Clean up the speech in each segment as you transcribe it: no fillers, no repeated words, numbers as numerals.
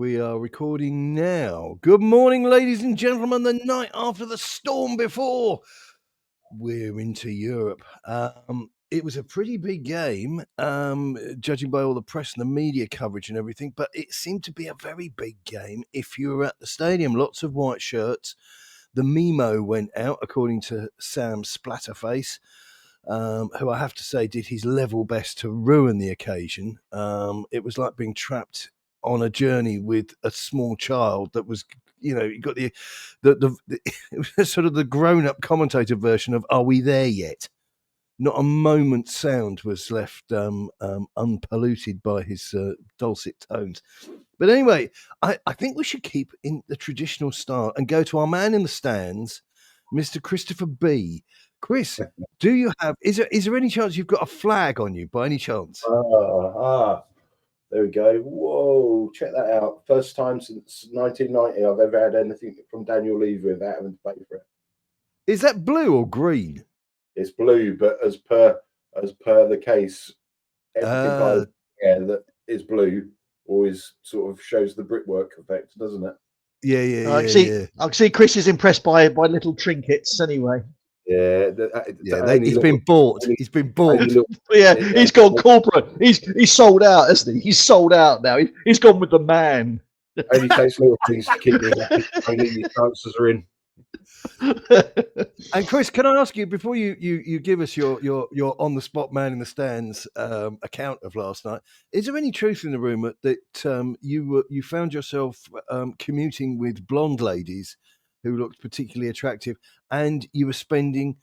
we are recording now. Good morning, ladies and gentlemen. The night after the storm before. We're into Europe. It was a pretty big game, judging by all the press and the media coverage and everything, but it seemed to be a very big game if you were at the stadium. Lots of white shirts. The Memo went out, according to Sam Splatterface, who I have to say did his level best to ruin the occasion. It was like being trapped on a journey with a small child that was, you got the it was sort of the grown-up commentator version of "Are we there yet?" Not a moment's sound was left unpolluted by his dulcet tones. But anyway, I think we should keep in the traditional style and go to our man in the stands, Mr. Christopher B. Chris, do you have? Is there any chance you've got a flag on you by any chance? There we go. Whoa, check that out. First time since 1990 I've ever had anything from Daniel Levy without having to pay for it. Is that blue or green? It's blue, but as per the case, everything that is blue always sort of shows the brickwork effect, doesn't it? Yeah. I can see Chris is impressed by little trinkets anyway. Yeah, he's been bought. He's been bought. He's gone corporate. He's sold out, hasn't he? He's sold out now. He's gone with the man. Only takes little things to keep me happy. Only your chances are in. And Chris, can I ask you before you give us your on the spot man in the stands account of last night? Is there any truth in the rumor that you found yourself commuting with blonde ladies who looked particularly attractive, and you were spending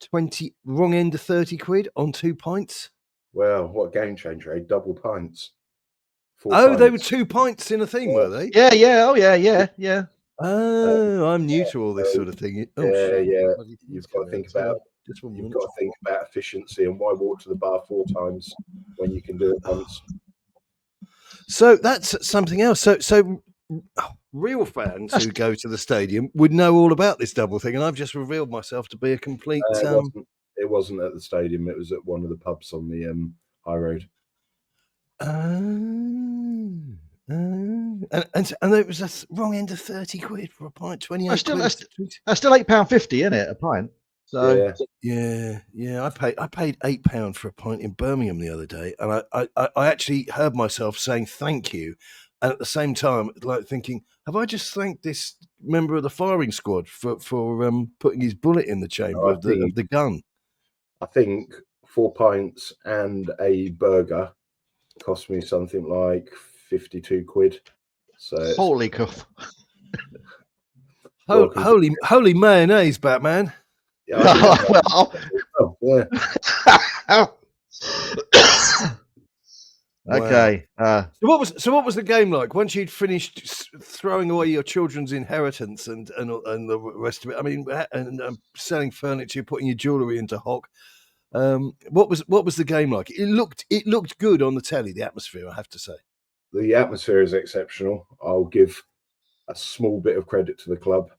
20 wrong end of 30 quid on 2 pints? Well, what a game changer, eh? Double pints. They were 2 pints in a thing, were they? Yeah. Oh, yeah. Oh, I'm new to all this sort of thing. You've got to think about efficiency, and why walk to the bar 4 times when you can do it once. So that's something else. So real fans who go to the stadium would know all about this double thing, and I've just revealed myself to be a complete. It wasn't at the stadium. It was at one of the pubs on the high road. And it was a wrong end of 30 quid for a pint. 28 That's still £8.50, isn't it? A pint. So yeah. I paid £8 for a pint in Birmingham the other day, and I actually heard myself saying thank you, and at the same time, like thinking, have I just thanked this member of the firing squad for putting his bullet in the chamber of the gun? I think 4 pints and a burger cost me something like 52 quid. So holy cuff. Holy mayonnaise, Batman. Yeah. Okay. So what was the game like once you'd finished throwing away your children's inheritance and the rest of it? I mean, and selling furniture, putting your jewellery into hock. What was the game like? It looked good on the telly. The atmosphere, I have to say. The atmosphere is exceptional. I'll give a small bit of credit to the club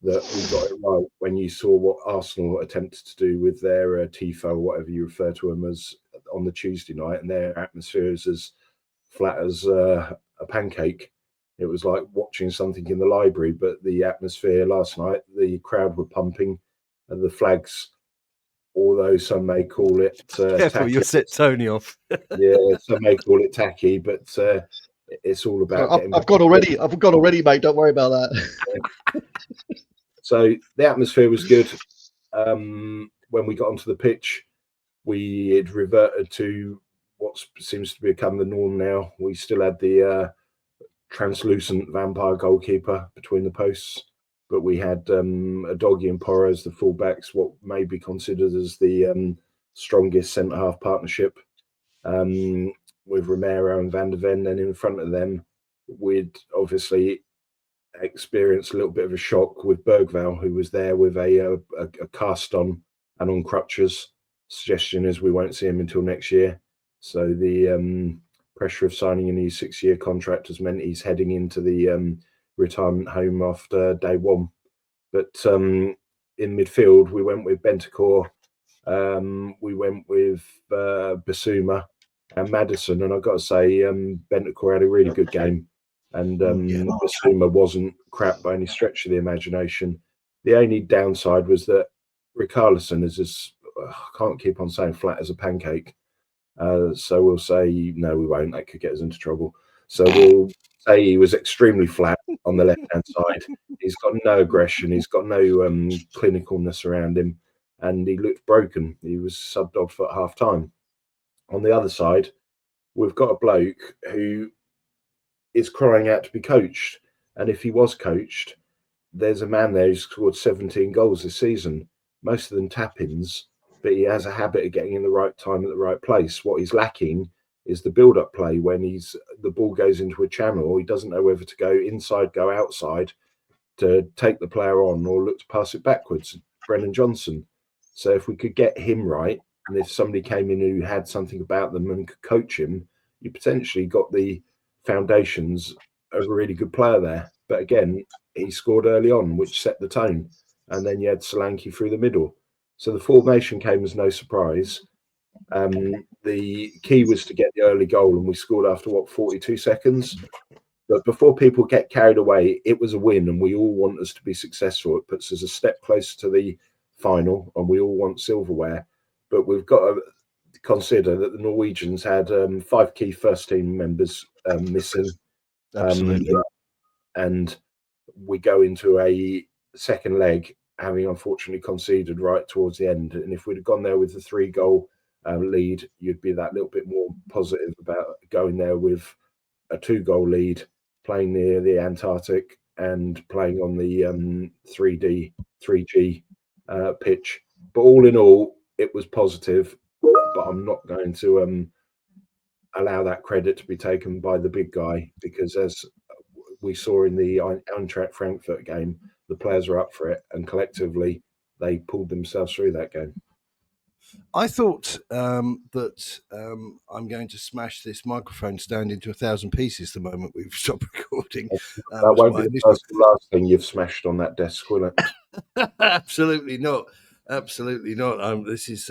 that we got it right when you saw what Arsenal attempted to do with their TIFO, or whatever you refer to them as, on the Tuesday night, and their atmosphere is as flat as a pancake. It was like watching something in the library, but the atmosphere last night, the crowd were pumping, and the flags, although some may call it careful, tacky. You'll set Tony off. Yeah, some may call it tacky, but it's all about I've got already, mate. Don't worry about that. So the atmosphere was good. When we got onto the pitch, we had reverted to what seems to become the norm now. We still had the translucent vampire goalkeeper between the posts, but we had Udogie and Porro as the fullbacks, what may be considered as the strongest centre-half partnership, with Romero and Van der Ven. And in front of them, we'd obviously experienced a little bit of a shock with Bergvall, who was there with a cast on and on crutches. Suggestion is we won't see him until next year. So the pressure of signing a new 6-year contract has meant he's heading into the retirement home after day one. But in midfield, we went with Bentancur, we went with Bissouma and Maddison, and I've got to say Bentancur had a really good game. And Basuma wasn't crap by any stretch of the imagination. The only downside was that Richarlison is as I can't keep on saying flat as a pancake. So we'll say no, we won't. That could get us into trouble. So we'll say he was extremely flat on the left-hand side. He's got no aggression. He's got no clinicalness around him, and he looked broken. He was subbed off at half time. On the other side, we've got a bloke who is crying out to be coached. And if he was coached, there's a man there who's scored 17 goals this season, most of them tap-ins, but he has a habit of getting in the right time at the right place. What he's lacking is the build-up play. When the ball goes into a channel, he doesn't know whether to go inside, go outside to take the player on, or look to pass it backwards. Brennan Johnson. So if we could get him right, and if somebody came in who had something about them and could coach him, you potentially got the foundations of a really good player there. But again, he scored early on, which set the tone. And then you had Solanke through the middle. So the formation came as no surprise. The key was to get the early goal, and we scored after, 42 seconds? But before people get carried away, it was a win, and we all want us to be successful. It puts us a step closer to the final, and we all want silverware. But we've got to consider that the Norwegians had 5 key first-team members missing. Absolutely. And we go into a second leg having unfortunately conceded right towards the end. And if we'd have gone there with the 3-goal lead, you'd be that little bit more positive about going there with a 2-goal lead, playing near the Antarctic and playing on the 3G pitch. But all in all, it was positive. But I'm not going to allow that credit to be taken by the big guy, because as we saw in the Eintracht Frankfurt game, the players are up for it, and collectively they pulled themselves through that game. I thought that I'm going to smash this microphone stand into 1,000 pieces the moment we've stopped recording. That won't be the first and last thing you've smashed on that desk, will it? Absolutely not. Absolutely not. This is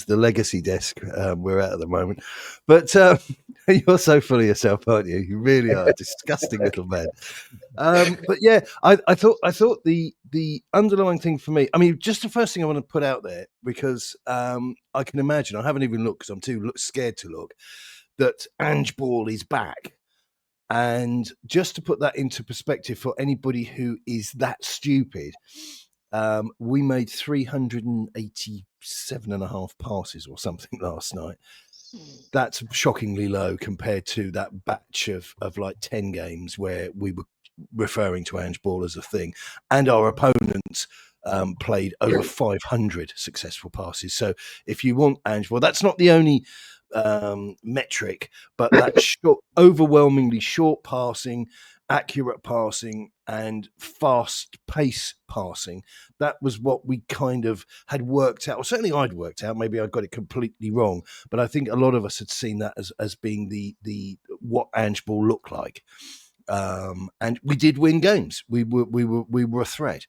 the legacy desk we're at the moment. But you're so full of yourself, aren't you? You really are a disgusting little man. But yeah, I thought the underlying thing for me, I mean, just the first thing I want to put out there, because I can imagine, I haven't even looked because I'm too scared to look, that Ange Ball is back. And just to put that into perspective for anybody who is that stupid, we made 387.5 passes or something last night. That's shockingly low compared to that batch of like 10 games where we were referring to Ange Ball as a thing. And our opponents played over 500 successful passes. So if you want Ange Ball, that's not the only metric, but that overwhelmingly short passing, accurate passing, and fast pace passing. That was what we kind of had worked out, or certainly I'd worked out. Maybe I got it completely wrong, but I think a lot of us had seen that as being the what Ange Ball looked like. And we did win games. We were a threat.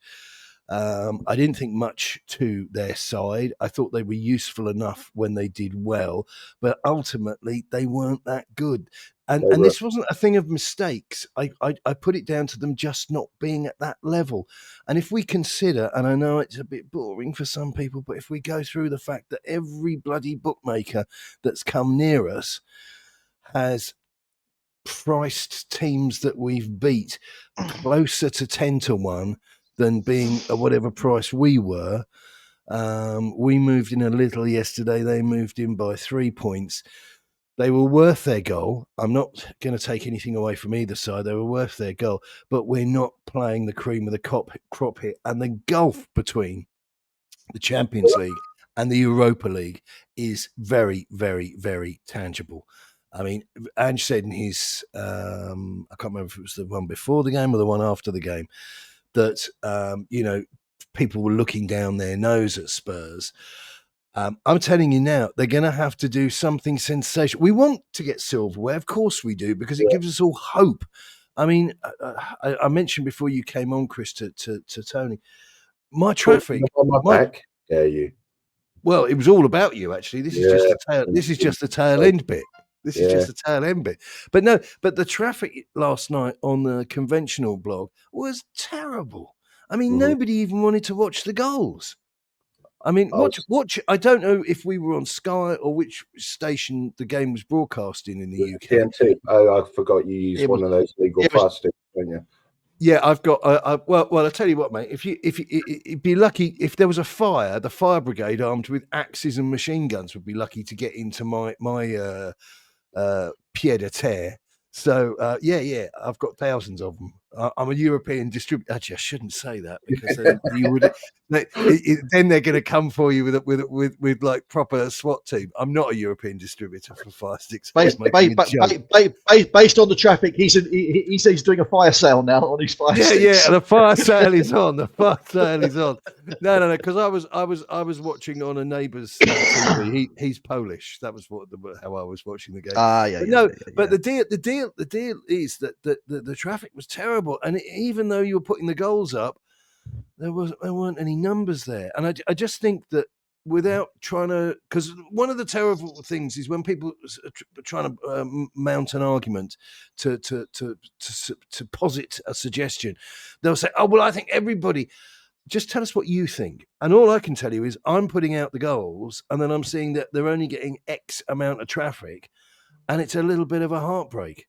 I didn't think much to their side. I thought they were useful enough when they did well, but ultimately they weren't that good. And this wasn't a thing of mistakes. I put it down to them just not being at that level. And if we consider, and I know it's a bit boring for some people, but if we go through the fact that every bloody bookmaker that's come near us has priced teams that we've beat closer to 10-1 than being at whatever price we were. We moved in a little yesterday. They moved in by 3 points. They were worth their goal. I'm not going to take anything away from either side. They were worth their goal, but we're not playing the cream of the crop here. And the gulf between the Champions League and the Europa League is very, very, very tangible. I mean, Ange said in his, I can't remember if it was the one before the game or the one after the game, that, people were looking down their nose at Spurs. I'm telling you now, they're going to have to do something sensational. We want to get silverware, of course we do, because it gives us all hope. I mean, I mentioned before you came on, Chris, to Tony, my traffic. You. Well, it was all about you, actually. This is just the tail end bit. This is just a tail end bit. But no, but the traffic last night on the conventional blog was terrible. I mean, nobody even wanted to watch the goals. I mean, watch. I don't know if we were on Sky or which station the game was broadcasting in the UK. TNT. Oh, I forgot you used one of those legal fire sticks, don't you? Yeah, I've got. Well, I tell you what, mate. If it'd be lucky if there was a fire, the fire brigade armed with axes and machine guns would be lucky to get into my pied à terre. So yeah, I've got thousands of them. I'm a European distributor. Actually, I shouldn't say that because then you would. Then they're going to come for you with like proper SWAT team. I'm not a European distributor for fire sticks. Based on the traffic, he says he's doing a fire sale now on his fire sticks. Yeah, the fire sale is on. The fire sale is on. No, because I was watching on a neighbour's TV. He's Polish. That was how I was watching the game. But the deal is that the traffic was terrible, and even though you were putting the goals up, there weren't any numbers there, and I just think that without trying to, because one of the terrible things is when people are trying to mount an argument to posit a suggestion, they'll say, "Oh well, I think everybody." Just tell us what you think, and all I can tell you is I'm putting out the goals, and then I'm seeing that they're only getting X amount of traffic, and it's a little bit of a heartbreak.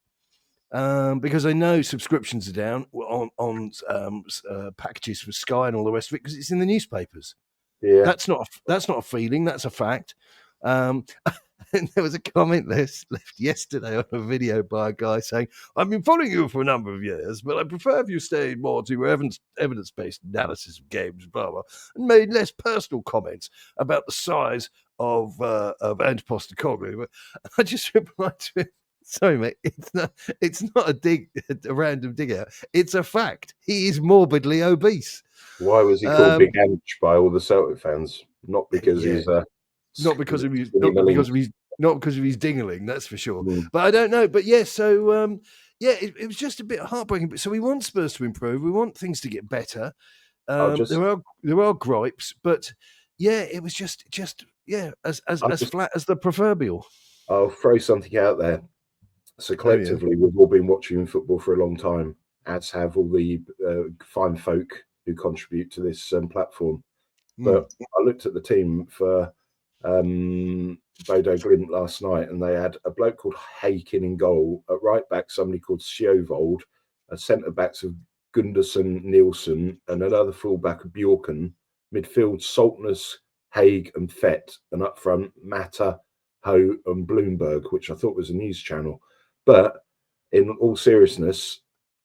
Because I know subscriptions are down on packages for Sky and all the rest of it because it's in the newspapers. Yeah, that's not a feeling, that's a fact. And there was a comment left yesterday on a video by a guy saying, "I've been following you for a number of years, but I prefer if you stayed more to your evidence-based analysis of games, blah blah, and made less personal comments about the size of Ange Postecoglou." But I just replied to him, "Sorry, mate. It's not a random dig out. It's a fact. He is morbidly obese." Why was he called Big Ange by all the Celtic fans? Not because he's not because of his dingling. That's for sure. But I don't know. But yeah, so it was just a bit heartbreaking. But so we want Spurs to improve. We want things to get better. There are gripes, but yeah, it was just as flat as the proverbial. I'll throw something out there. So collectively, we've all been watching football for a long time, as have all the fine folk who contribute to this platform. But I looked at the team for Bodo Glimt last night, and they had a bloke called Haken in goal. At right back, somebody called Sjovold. A centre backs of Gunderson, Nielsen, and another fullback of Bjorken. Midfield, Saltnes, Haig, and Fett, and up front, Mata, Ho, and Bloomberg, which I thought was a news channel. But in all seriousness,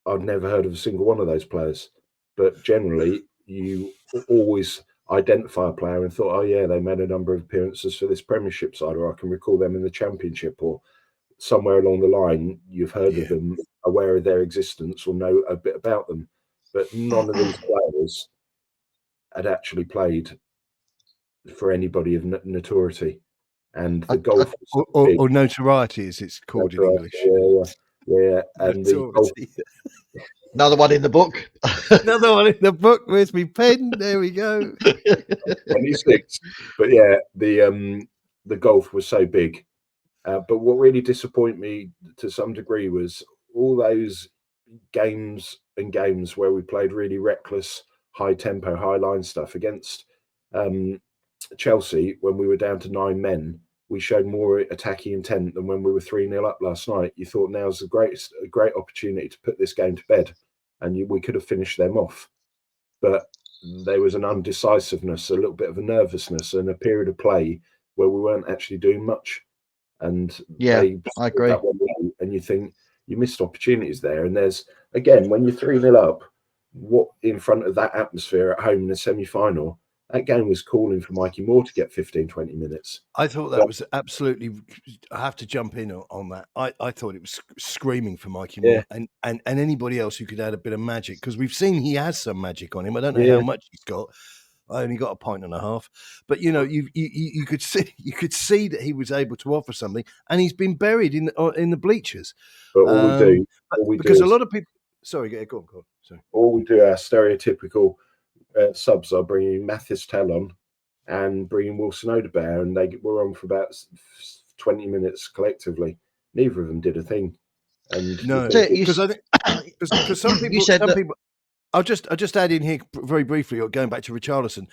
I've never heard of a single one of those players. But generally, you always identify a player and thought, oh yeah, they made a number of appearances for this Premiership side, or I can recall them in the Championship, or somewhere along the line you've heard of them, aware of their existence, or know a bit about them. But none of these players had actually played for anybody of notoriety. And the golf or notoriety, as it's called in English. Yeah. And another one in the book. Another one in the book. Where's my pen? There we go. 26. But yeah, the golf was so big. But what really disappointed me to some degree was all those games where we played really reckless, high tempo, high line stuff against Chelsea. When we were down to 9 men, we showed more attacking intent than when we were 3-0 up last night. You thought now's a great opportunity to put this game to bed, and we could have finished them off. But there was an undecisiveness, a little bit of a nervousness, and a period of play where we weren't actually doing much. And I agree. And you think you missed opportunities there. And there's, again, when you're 3-0 up, what in front of that atmosphere at home in the semi-final, that game was calling for Mikey Moore to get 15, 20 minutes. I thought that was absolutely. I have to jump in on that. I thought it was screaming for Mikey Moore and anybody else who could add a bit of magic, because we've seen he has some magic on him. I don't know how much he's got. I only got a pint and a half, but you know, you could see that he was able to offer something, and he's been buried in the bleachers. But all we do, a lot of people. Sorry, go on. Sorry. All we do, our stereotypical subs are bringing Mathis Tellon and bringing Wilson Odebear, and they were on for about 20 minutes collectively. neither of them did a thing. And No, So because I think because some people. I'll just add in here very briefly, going back to Richarlison.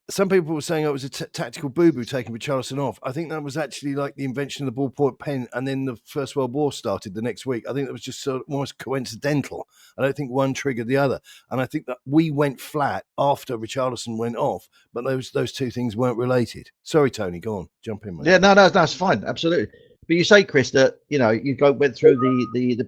Some people were saying it was a tactical boo-boo taking Richarlison off. I think that was actually like the invention of the ballpoint pen, and then the First World War started the next week. I think that was just sort of almost coincidental. I don't think one triggered the other, and I think that we went flat after Richarlison went off, but those two things weren't related. Sorry, Tony, go on, jump in, mate. Yeah, no, that's fine, absolutely. But you say, Chris, that you went through the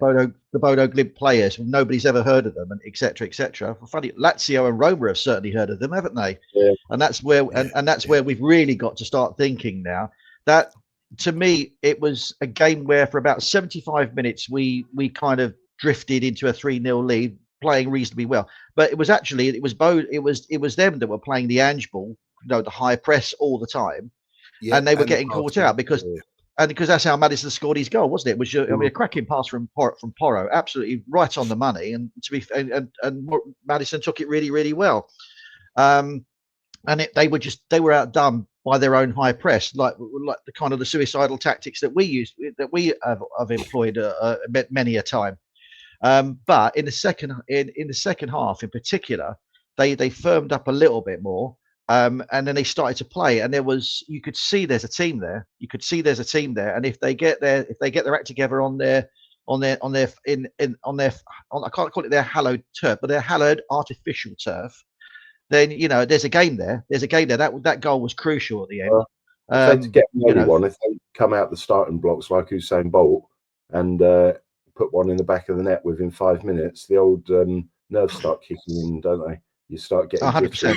Bodo Glimt players, nobody's ever heard of them, and etc. etc. Funny, Lazio and Roma have certainly heard of them, haven't they? Yeah. And that's where and that's where we've really got to start thinking now. That to me, it was a game where for about 75 minutes we kind of drifted into a 3-0 lead, playing reasonably well. But it was them that were playing the Ange ball, the high press all the time, and they were getting caught out because. And because that's how Maddison scored his goal, wasn't it? Which a cracking pass from Porro, absolutely right on the money. And and Maddison took it really, really well. And they were outdone by their own high press, like the kind of the suicidal tactics that we have employed many a time. But in the second half, in particular, they firmed up a little bit more. And then they started to play, and you could see there's a team there. And if they get their act together on their I can't call it their hallowed turf, but their hallowed artificial turf, then there's a game there. That goal was crucial at the end. If they get anyone, if they come out the starting blocks like Usain Bolt and put one in the back of the net within 5 minutes, the old nerves start kicking in, don't they? You start getting 100%.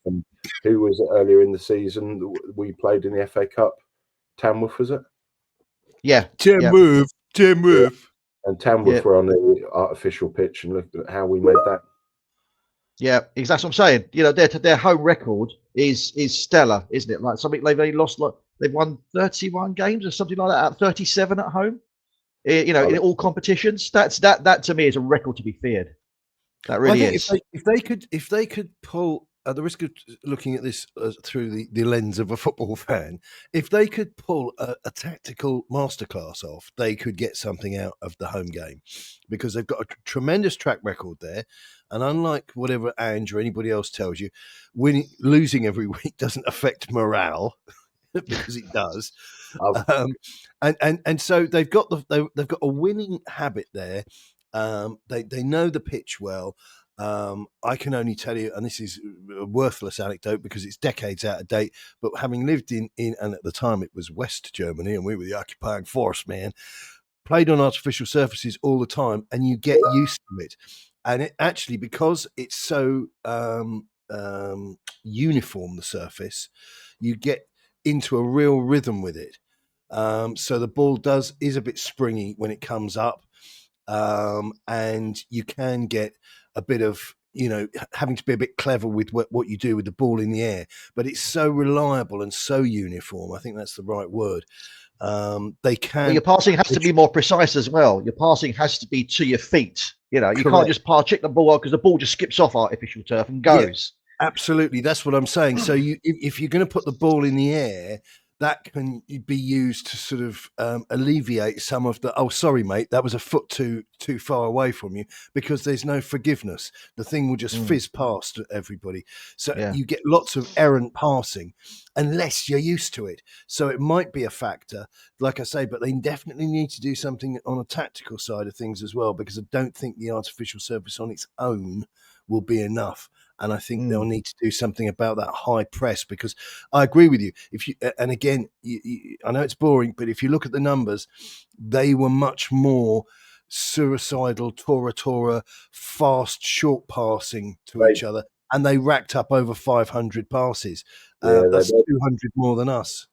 And who was it earlier in the season we played in the FA Cup? Tamworth, was it? Yeah. Tamworth. Yeah. And Tamworth were on the artificial pitch, and look at how we made that. Yeah, exactly what I'm saying. Their home record is stellar, isn't it? Like something they've only lost, they've won 31 games or something like that, out of 37 at home. In all competitions. That to me is a record to be feared. That really is. If they could pull, at the risk of looking at this through the lens of a football fan, if they could pull a tactical masterclass off, they could get something out of the home game, because they've got a tremendous track record there. And unlike whatever Ange or anybody else tells you, losing every week doesn't affect morale. Because it does, and so they've got a winning habit there. They know the pitch well. I can only tell you, and this is a worthless anecdote because it's decades out of date, but having lived in and at the time it was West Germany, and we were the occupying force, man, played on artificial surfaces all the time, and you get used to it. And it actually, because it's so uniform, the surface, you get into a real rhythm with it. So the ball is a bit springy when it comes up. And you can get a bit of, having to be a bit clever with what you do with the ball in the air, but it's so reliable and so uniform. I think that's the right word. They can. Well, your passing has to be more precise as well. Your passing has to be to your feet. You can't just chick the ball out because the ball just skips off artificial turf and goes. Yeah, absolutely, that's what I'm saying. So if you're going to put the ball in the air, that can be used to sort of alleviate some of the, oh, sorry, mate, that was a foot too far away from you, because there's no forgiveness. The thing will just fizz past everybody. So you get lots of errant passing unless you're used to it. So it might be a factor, like I say, but they definitely need to do something on a tactical side of things as well, because I don't think the artificial surface on its own will be enough. And I think they'll need to do something about that high press, because I agree with you. And again, I know it's boring, but if you look at the numbers, they were much more suicidal, tora, fast, short passing to each other. And they racked up over 500 passes. That's 200 more than us.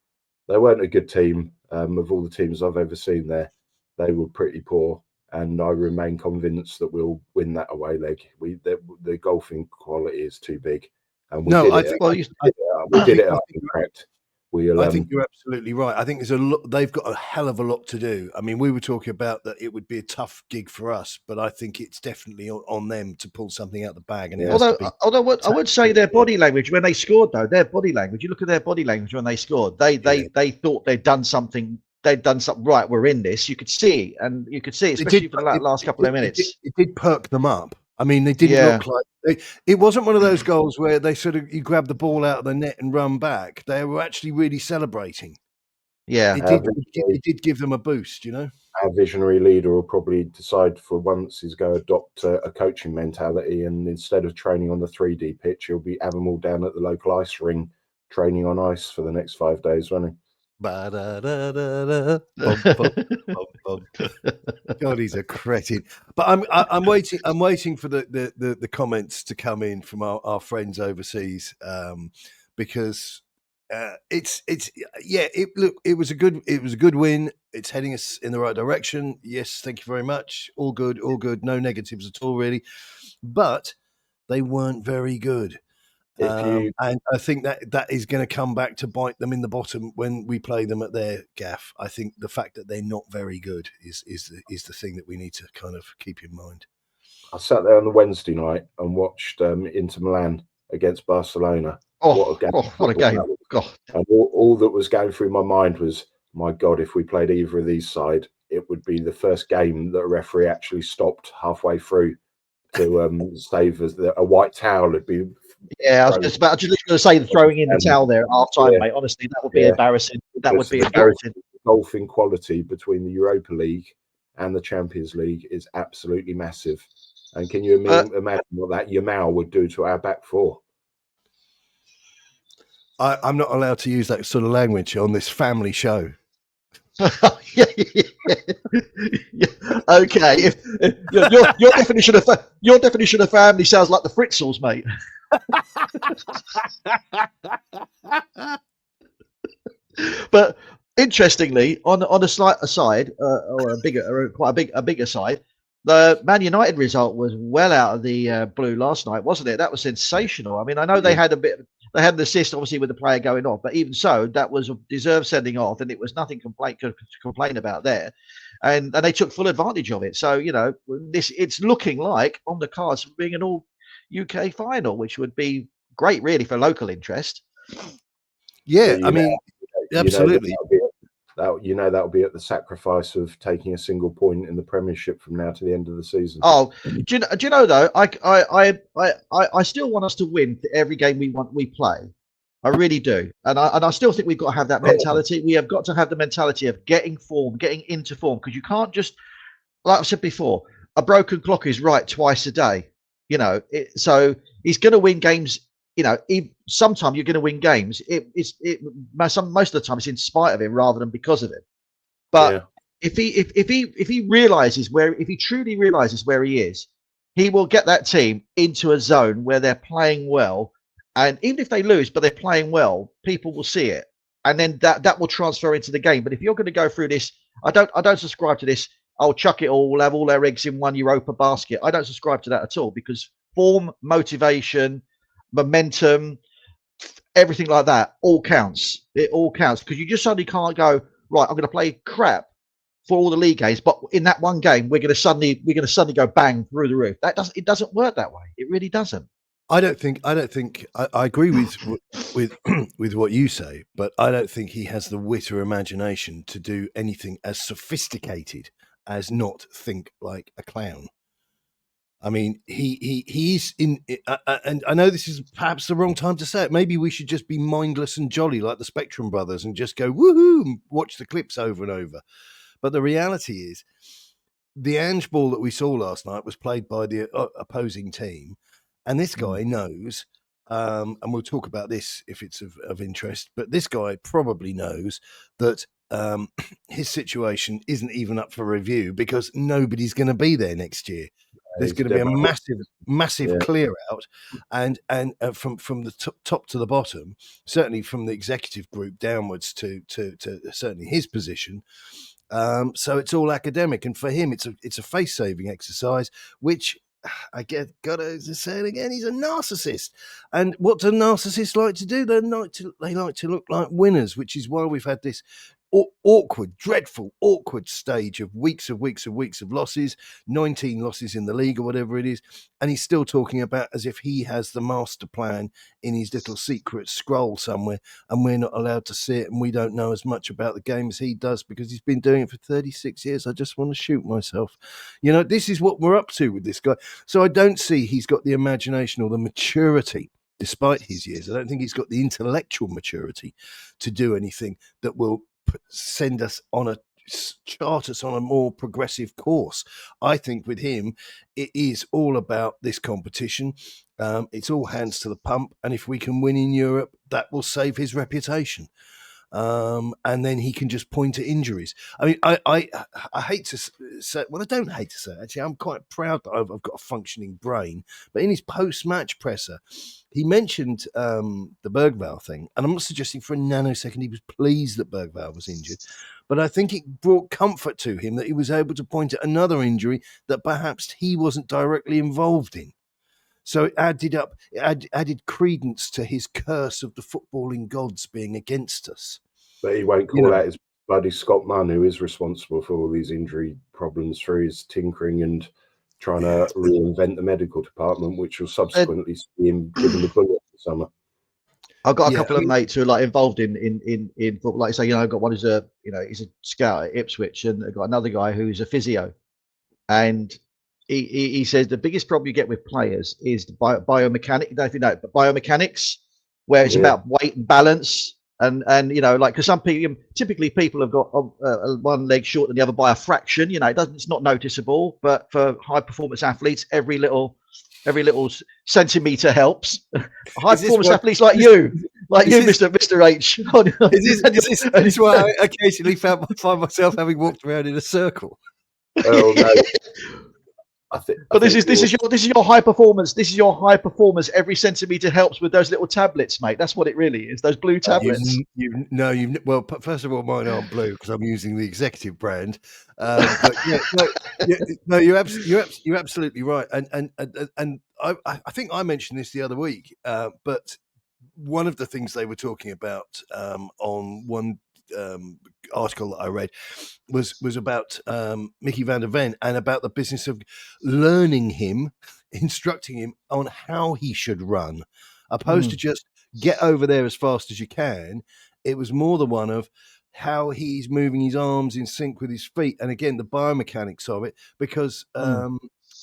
They weren't a good team. Of all the teams I've ever seen there, they were pretty poor. And I remain convinced that we'll win that away leg. The golfing quality is too big, and we did it. Correct. I think you're absolutely right. I think there's a lot. They've got a hell of a lot to do. I mean, we were talking about that it would be a tough gig for us, but I think it's definitely on them to pull something out the bag. And although I would say their body language when they scored, though, their body language. You look at their body language when they scored. They thought they'd done something they'd done something right. We're in this. You could see, and you could see, especially for the last couple of minutes. It did perk them up. I mean, they didn't look like it wasn't one of those goals where they sort of you grab the ball out of the net and run back. They were actually really celebrating. Yeah, it did give them a boost, you know. Our visionary leader will probably decide for once he's going to adopt a coaching mentality, and instead of training on the 3D pitch, he'll be having them all down at the local ice ring, training on ice for the next 5 days, won't he? God, he's a cretin. But I'm waiting for the comments to come in from our friends overseas, because it was a good win. It's heading us in the right direction. Yes, thank you very much. All good. No negatives at all, really. But they weren't very good. And I think that is going to come back to bite them in the bottom when we play them at their gaff. I think the fact that they're not very good is the thing that we need to kind of keep in mind. I sat there on the Wednesday night and watched Inter Milan against Barcelona. What a game! God. And all that was going through my mind was, my God, if we played either of these side, it would be the first game that a referee actually stopped halfway through to save us. A white towel had been. Yeah, I was just going to say throwing in the towel there at half time, mate. Honestly, that would be embarrassing. That would be embarrassing. The golfing quality between the Europa League and the Champions League is absolutely massive. And can you imagine what that Yamal would do to our back four? I'm not allowed to use that sort of language on this family show. Yeah. Okay. If your definition of family sounds like the Fritzels, mate. But interestingly, on a slight aside, or a bigger side, the Man United result was well out of the blue last night, wasn't it? That was sensational. I mean, I know they had an assist, obviously, with the player going off, but even so, that was a deserved sending off, and it was nothing to complain about there. And they took full advantage of it. So, you know, it's looking like on the cards for being an all UK final, which would be great, really, for local interest. Yeah, I mean, absolutely. That'll be at the sacrifice of taking a single point in the Premiership from now to the end of the season. Oh, do you know though? I still want us to win every game we play. I really do, and I still think we've got to have that mentality. We have got to have the mentality of getting into form, because you can't just, like I said before, a broken clock is right twice a day. You know, so he's going to win games. You know, sometimes you're going to win games. Most of the time it's in spite of him rather than because of him. But if he realizes if he truly realizes where he is, he will get that team into a zone where they're playing well. And even if they lose, but they're playing well, people will see it, and then that will transfer into the game. But if you're going to go through this, I don't subscribe to this. I'll chuck it all. We'll have all our eggs in one Europa basket. I don't subscribe to that at all, because form, motivation, momentum, everything like that all counts. It all counts, because you just suddenly can't go, right, I'm going to play crap for all the league games, but in that one game we're going to suddenly go bang through the roof. It doesn't work that way. It really doesn't. I agree with what you say, but I don't think he has the wit or imagination to do anything as sophisticated as not think like a clown. I mean, he's in, and I know this is perhaps the wrong time to say it. Maybe we should just be mindless and jolly like the Spectrum Brothers and just go woohoo and watch the clips over and over. But the reality is, the Ange ball that we saw last night was played by the opposing team, and this guy knows. And we'll talk about this if it's of interest. But this guy probably knows that his situation isn't even up for review, because nobody's going to be there next year. There's going to be a massive clear out, and from the top to the bottom, certainly from the executive group downwards to certainly his position. So it's all academic, and for him, it's a face saving exercise, which I gotta say it again. He's a narcissist, and what do narcissists like to do? They like to look like winners, which is why we've had this awkward, dreadful, awkward stage of weeks of losses, 19 losses in the league or whatever it is. And he's still talking about as if he has the master plan in his little secret scroll somewhere, and we're not allowed to see it, and we don't know as much about the game as he does because he's been doing it for 36 years. I just want to shoot myself. This is what we're up to with this guy. So I don't see he's got the imagination or the maturity. Despite his years, I don't think he's got the intellectual maturity to do anything that will chart us on a more progressive course. I think with him, it is all about this competition. It's all hands to the pump, and if we can win in Europe, that will save his reputation. And then he can just point to injuries. I mean, I hate to say, well, I don't hate to say it, actually. I'm quite proud that I've got a functioning brain. But in his post-match presser, he mentioned the Bergvall thing. And I'm not suggesting for a nanosecond he was pleased that Bergvall was injured. But I think it brought comfort to him that he was able to point at another injury that perhaps he wasn't directly involved in. So it added credence to his curse of the footballing gods being against us. But he won't call out his buddy Scott Munn, who is responsible for all these injury problems through his tinkering and trying to reinvent the medical department, which will subsequently see him given the bullet for summer. I've got a couple of mates who are like involved in football. Like say, I've got one who's he's a scout at Ipswich, and I've got another guy who's a physio, and he says the biggest problem you get with players is the biomechanics. I don't know if you know, but biomechanics, where it's about weight and balance, and because some people, typically people have got one leg shorter than the other by a fraction. It's not noticeable, but for high performance athletes, every little centimetre helps. High performance athletes like you, Mr. H. Is this why I occasionally find myself having walked around in a circle? Oh no. This is your high performance. This is your high performance. Every centimetre helps with those little tablets, mate. That's what it really is. Those blue tablets. Well, first of all, mine aren't blue because I'm using the executive brand. You're absolutely right. And I think I mentioned this the other week. But one of the things they were talking about on one article that I read was about Mickey van der Ven and about the business of learning him, instructing him on how he should run, opposed to just get over there as fast as you can. It was more the one of how he's moving his arms in sync with his feet, and again the biomechanics of it, because I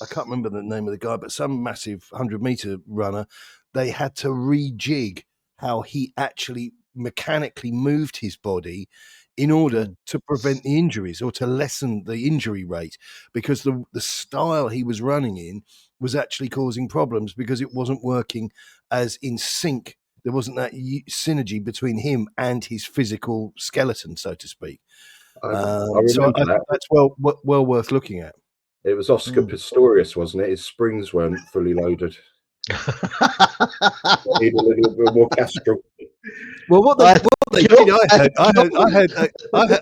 can't remember the name of the guy, but some massive 100-meter runner, they had to rejig how he actually mechanically moved his body in order to prevent the injuries or to lessen the injury rate, because the style he was running in was actually causing problems because it wasn't working as in sync. There wasn't that synergy between him and his physical skeleton, so to speak. I remember that. That's well worth looking at. It was Oscar Pistorius, wasn't it? His springs weren't fully loaded. Need a little bit more castrol. Well, what they did,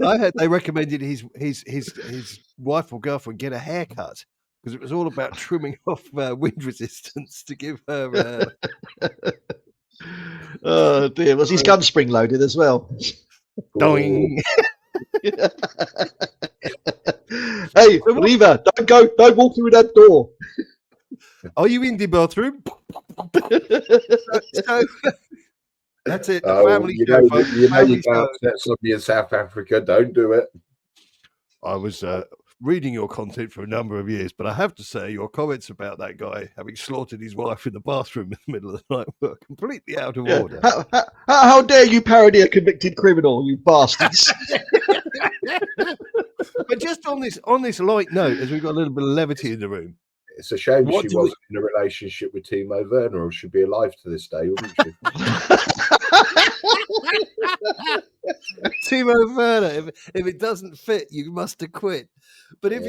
I heard they recommended his wife or girlfriend get a haircut because it was all about trimming off wind resistance to give her. Oh dear! Was his gun spring loaded as well? Doing. Hey, Riva, don't walk through that door. Are you in the bathroom? So, that's it. You can't upset somebody in South Africa. Don't do it. I was reading your content for a number of years, but I have to say your comments about that guy having slaughtered his wife in the bathroom in the middle of the night were completely out of order. How dare you parody a convicted criminal, you bastards! But just on this light note, as we've got a little bit of levity in the room, it's a shame she wasn't in a relationship with Timo Werner, or she'd be alive to this day, wouldn't she? Timo Werner, if it doesn't fit, you must have quit. But if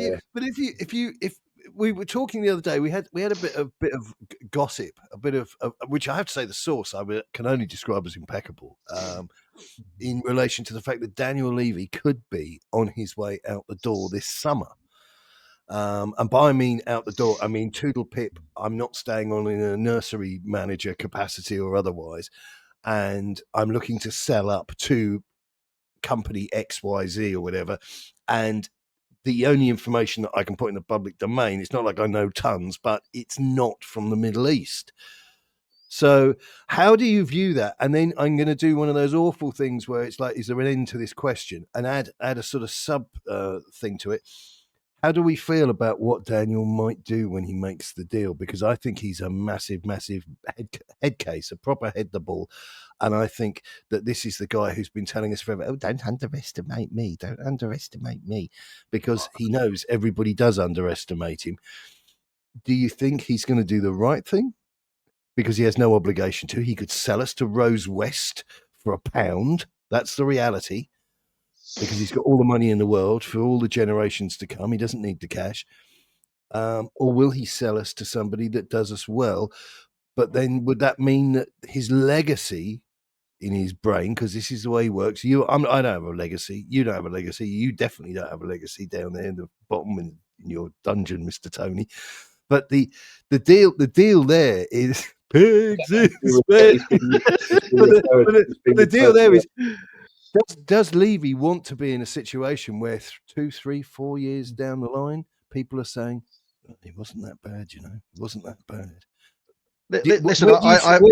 we were talking the other day, we had a bit of gossip, a bit of which I have to say the source can only describe as impeccable, in relation to the fact that Daniel Levy could be on his way out the door this summer. And by I mean out the door, I mean Toodle Pip. I'm not staying on in a nursery manager capacity or otherwise, and I'm looking to sell up to company XYZ or whatever, and the only information that I can put in the public domain, it's not like I know tons, but it's not from the Middle East. So how do you view that? And then I'm going to do one of those awful things where it's like, is there an end to this question? And add a sort of sub thing to it. How do we feel about what Daniel might do when he makes the deal? Because I think he's a massive, massive head case, a proper head the ball. And I think that this is the guy who's been telling us forever, oh, don't underestimate me. Don't underestimate me. Because he knows everybody does underestimate him. Do you think he's going to do the right thing? Because he has no obligation to. He could sell us to Rose West for £1. That's the reality. Because he's got all the money in the world for all the generations to come. He doesn't need the cash. Or will he sell us to somebody that does us well? But then would that mean that his legacy in his brain, because this is the way he works, I don't have a legacy. You don't have a legacy. You definitely don't have a legacy down there in the bottom in your dungeon, Mr. Tony. But the deal there is pigs in space. The deal there is, does Levy want to be in a situation where 2, 3, 4 years down the line, people are saying, oh, he wasn't that bad, you know, he wasn't that bad. Listen,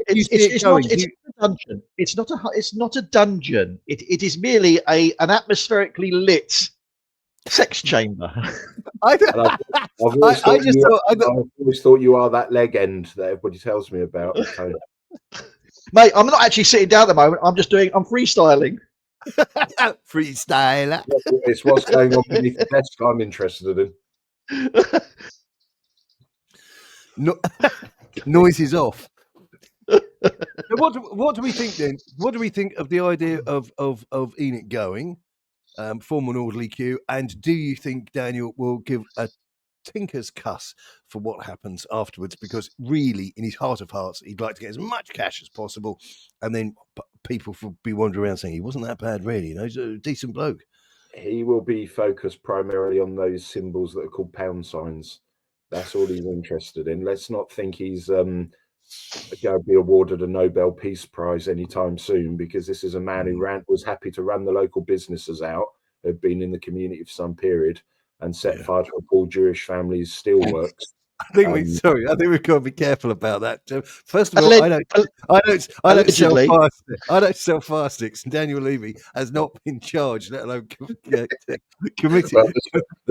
it's not a dungeon. It's not a dungeon. It is merely an atmospherically lit sex chamber. I've always thought you are that leg end that everybody tells me about. So. Mate, I'm not actually sitting down at the moment. I'm freestyling. Freestyler. It's what's going on beneath the desk I'm interested in. No, noise is off. What do we think then? What do we think of the idea of Enoch going, form an orderly queue, and do you think Daniel will give a tinker's cuss for what happens afterwards? Because really, in his heart of hearts, he'd like to get as much cash as possible, and then people will be wandering around saying he wasn't that bad, really. You know, he's a decent bloke. He will be focused primarily on those symbols that are called pound signs. That's all he's interested in. Let's not think he's going to be awarded a Nobel Peace Prize anytime soon, because this is a man who was happy to run the local businesses out, who've been in the community for some period, and set fire to a poor Jewish family's steelworks. I think we've got to be careful about that. First of all, I don't sell fire sticks. And Daniel Levy has not been charged, let alone committed,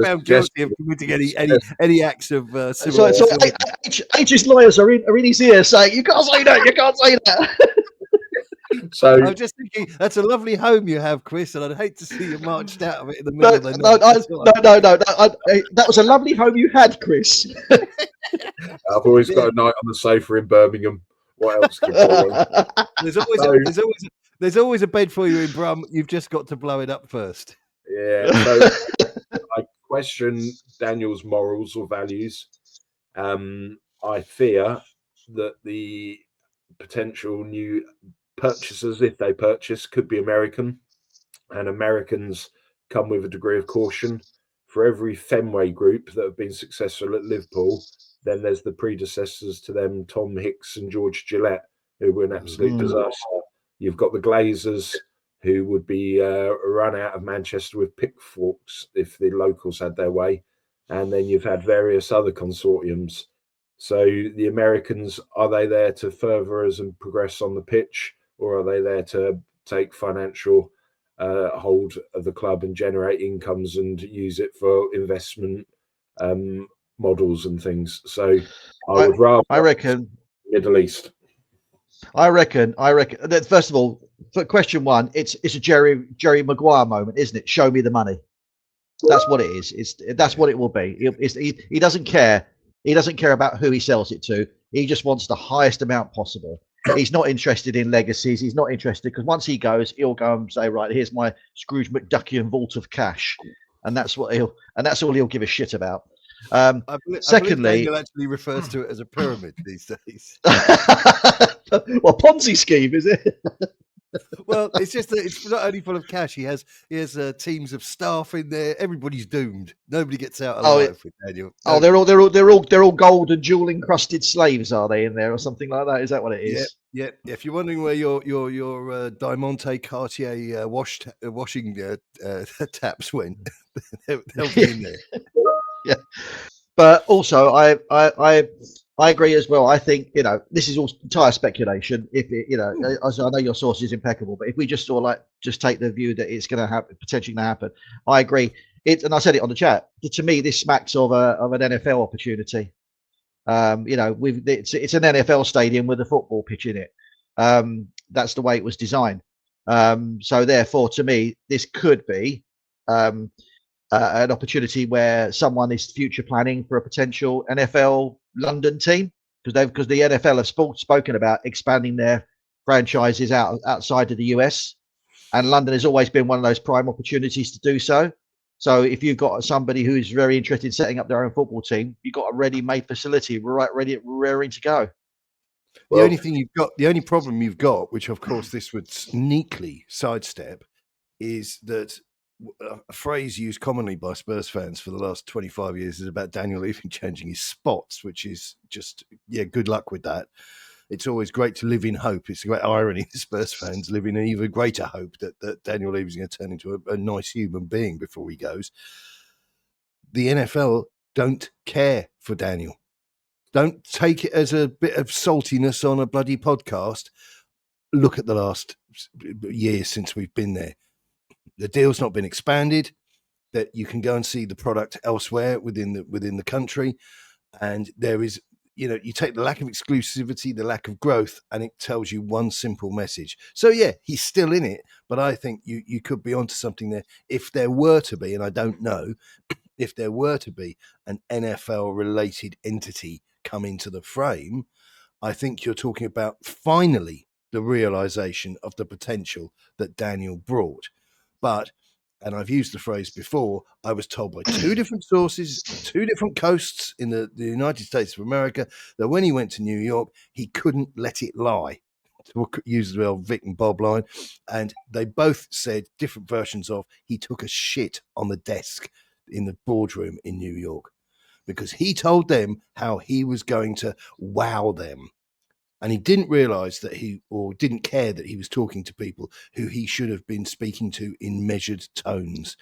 found guilty of committing any acts of civil. So H's lawyers are in his ear saying, "You can't say that. You can't say that." So I'm just thinking that's a lovely home you have, Chris, and I'd hate to see you marched out of it in the middle of the night. No. That was a lovely home you had, Chris. I've always got a night on the sofa in Birmingham. What else can There's always a bed for you in Brum. You've just got to blow it up first. Yeah. So I question Daniel's morals or values. I fear that the potential new purchasers, if they purchase, could be American, and Americans come with a degree of caution. For every Fenway group that have been successful at Liverpool, then there's the predecessors to them, Tom Hicks and George Gillette, who were an absolute disaster. You've got the Glazers, who would be run out of Manchester with pitchforks if the locals had their way. And then you've had various other consortiums. So the Americans, are they there to further us and progress on the pitch, or are they there to take financial hold of the club and generate incomes and use it for investment models and things? So I reckon Middle East. I reckon that, first of all, for question one, it's a Jerry Maguire moment, isn't it? Show me the money. That's what it is. That's what it will be. He doesn't care. He doesn't care about who he sells it to. He just wants the highest amount possible. He's not interested in legacies. He's not interested, because once he goes, he'll go and say, right, here's my Scrooge McDuckian vault of cash, and that's all he'll give a shit about. Secondly, Daniel actually refers to it as a pyramid these days. Well, Ponzi scheme, is it? Well, it's just that it's not only full of cash. He has teams of staff in there. Everybody's doomed. Nobody gets out alive with Daniel. They're all gold and jewel encrusted slaves, are they, in there or something like that? Is that what it is? Yeah, if you're wondering where your Diamante Cartier washing taps went, they'll be in there. Yeah. But also, I agree as well. I think, this is all entire speculation. If it, as I know your source is impeccable, but if we just just take the view that it's going to happen, potentially going to happen, I agree. And I said it on the chat. To me, this smacks of an NFL opportunity. It's an NFL stadium with a football pitch in it. That's the way it was designed. So therefore, to me, this could be an opportunity where someone is future planning for a potential NFL London team, because the NFL have spoken about expanding their franchises outside of the US, and London has always been one of those prime opportunities to do so. So if you've got somebody who's very interested in setting up their own football team, you've got a ready-made facility ready to go. The only problem you've got, which of course this would neatly sidestep, is that a phrase used commonly by Spurs fans for the last 25 years is about Daniel Levy changing his spots, which is just, good luck with that. It's always great to live in hope. It's a great irony that Spurs fans live in an even greater hope that Daniel Levy is going to turn into a nice human being before he goes. The NFL don't care for Daniel. Don't take it as a bit of saltiness on a bloody podcast. Look at the last year since we've been there. The deal's not been expanded, that you can go and see the product elsewhere within the country. And there is, you take the lack of exclusivity, the lack of growth, and it tells you one simple message. So, he's still in it, but I think you could be onto something there. If there were to be, and I don't know, if there were to be an NFL-related entity come into the frame, I think you're talking about finally the realization of the potential that Daniel brought. But, and I've used the phrase before, I was told by two different sources, two different coasts in the United States of America, that when he went to New York, he couldn't let it lie. To use the old Vic and Bob line. And they both said different versions of he took a shit on the desk in the boardroom in New York, because he told them how he was going to wow them. And he didn't realize didn't care that he was talking to people who he should have been speaking to in measured tones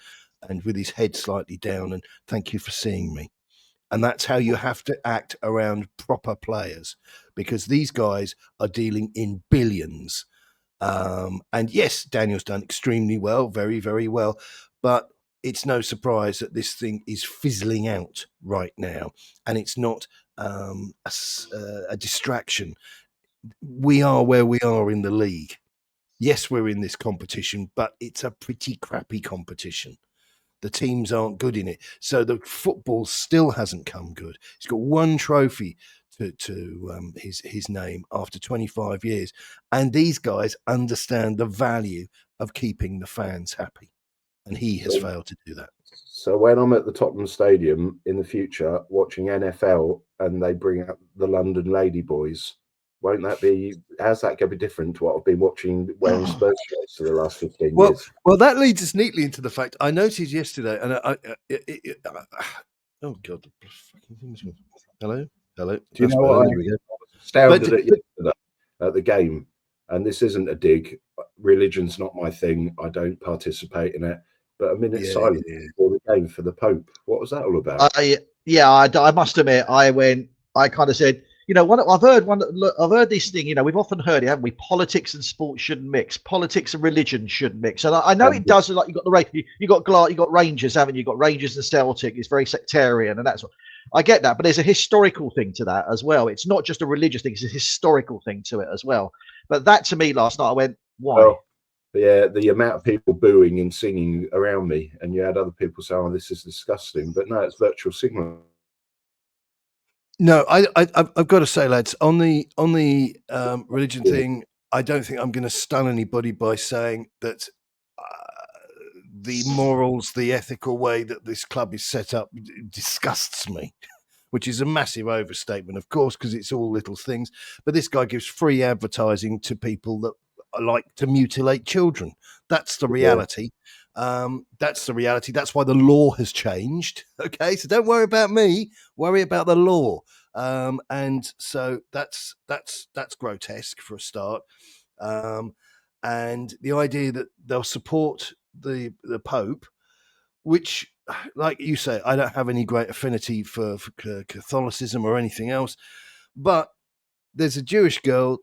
and with his head slightly down and thank you for seeing me. And that's how you have to act around proper players, because these guys are dealing in billions. And yes, Daniel's done extremely well, very, very well. But it's no surprise that this thing is fizzling out right now. And it's not a distraction. We are where we are in the league. Yes, we're in this competition, but it's a pretty crappy competition. The teams aren't good in it. So the football still hasn't come good. He's got one trophy to his name after 25 years. And these guys understand the value of keeping the fans happy. And he has failed to do that. So when I'm at the Tottenham Stadium in the future watching NFL and they bring out the London Ladyboys, how's that going to be different to what I've been watching wearing Spurs shirts for the last 15 years? Well, that leads us neatly into the fact I noticed yesterday, and oh God, the fucking thing's going. Hello. Do you know what? I was astounded at yesterday at the game, and this isn't a dig. Religion's not my thing. I don't participate in it. But a minute silence before the game for the Pope. What was that all about? I must admit, I kind of said, I've heard this thing, we've often heard it, haven't we? Politics and sports shouldn't mix. Politics and religion shouldn't mix. And I know it does. Like you got Rangers, haven't you? You've got Rangers and Celtic. It's very sectarian, and that's what I get that. But there's a historical thing to that as well. It's not just a religious thing; it's a historical thing to it as well. But that to me last night, I went, why? Well, yeah, the amount of people booing and singing around me, and you had other people saying, "Oh, this is disgusting," but no, it's virtual signal. No, I've got to say, lads, on the religion thing, I don't think I'm going to stun anybody by saying that the morals, the ethical way that this club is set up disgusts me, which is a massive overstatement, of course, because it's all little things. But this guy gives free advertising to people that like to mutilate children. That's the reality. That's the reality. That's why the law has changed. Okay, so don't worry about me. Worry about the law. And so that's grotesque for a start. And the idea that they'll support the Pope, which, like you say, I don't have any great affinity for Catholicism or anything else, but there's a Jewish girl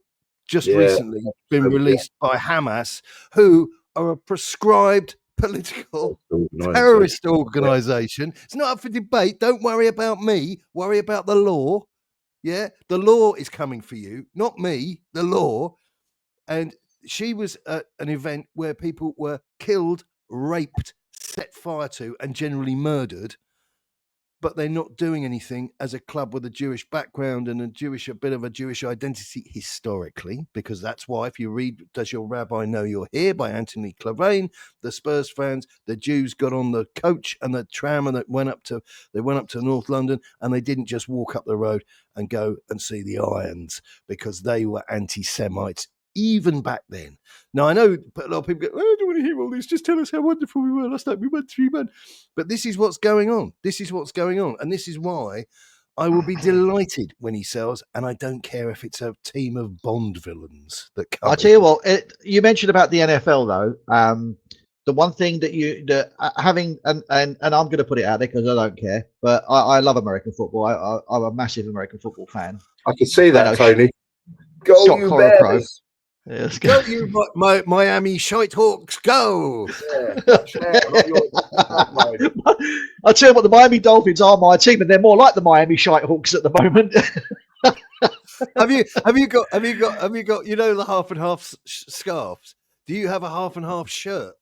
just recently been released by Hamas, who are a prescribed political terrorist organization. It's not up for debate. Don't worry about me. Worry about the law. Yeah, the law is coming for you, not me. The law. And she was at an event where people were killed, raped, set fire to, and generally murdered. But they're not doing anything as a club with a Jewish background and a bit of a Jewish identity historically, because that's why, if you read "Does Your Rabbi Know You're Here" by Anthony Clavane, the Spurs fans, the Jews got on the coach and the tram and they went up to North London, and they didn't just walk up the road and go and see the Irons because they were anti-Semites even back then. Now, I know a lot of people go, "Oh, I don't want to hear all this. Just tell us how wonderful we were last night. We won 3-1. But this is what's going on. This is what's going on. And this is why I will be delighted when he sells. And I don't care if it's a team of Bond villains that come. I'll tell you what, you mentioned about the NFL, though. The one thing that having, and I'm going to put it out there because I don't care, but I love American football. I'm a massive American football fan. I can see that, Tony. Go you Bears! Yes. Go you Miami Shitehawks, go! I'll tell you what, the Miami Dolphins are my team, and they're more like the Miami Shitehawks at the moment. Have you got the half and half scarves? Do you have a half and half shirt?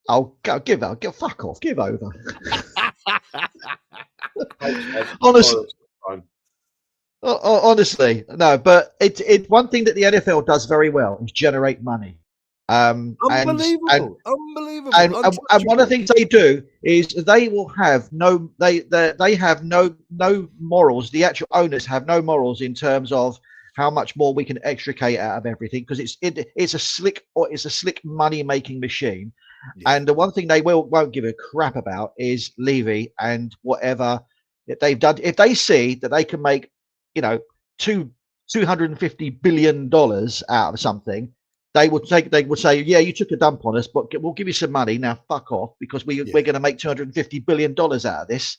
Oh, fuck off, give over. Honestly, no, but it's one thing that the NFL does very well is generate money. Unbelievable. And one of the things they do is they will have they have no morals. The actual owners have no morals in terms of how much more we can extricate out of everything, because it's a slick money making machine. Yeah. And the one thing they won't give a crap about is Levy and whatever they've done. If they see that they can make $250 billion out of something, they would say, yeah, you took a dump on us, but we'll give you some money now. Fuck off, because we're going to make $250 billion out of this.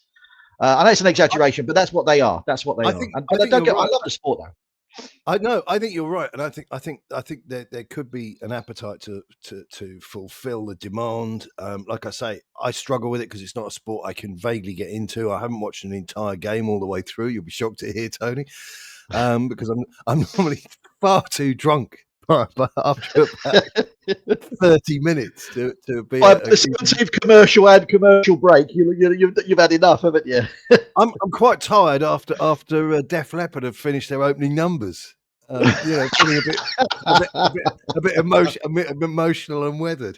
I know it's an exaggeration, but that's what they are. That's what they are. I love the sport, though. I know. I think you're right, and I think there could be an appetite to fulfil the demand. Like I say, I struggle with it because it's not a sport I can vaguely get into. I haven't watched an entire game all the way through. You'll be shocked to hear, Tony, because I'm normally far too drunk. But after about 30 minutes to be the 17th commercial and commercial break, you've had enough, haven't you? I'm quite tired after Def Leppard have finished their opening numbers. Feeling a bit emotional and weathered.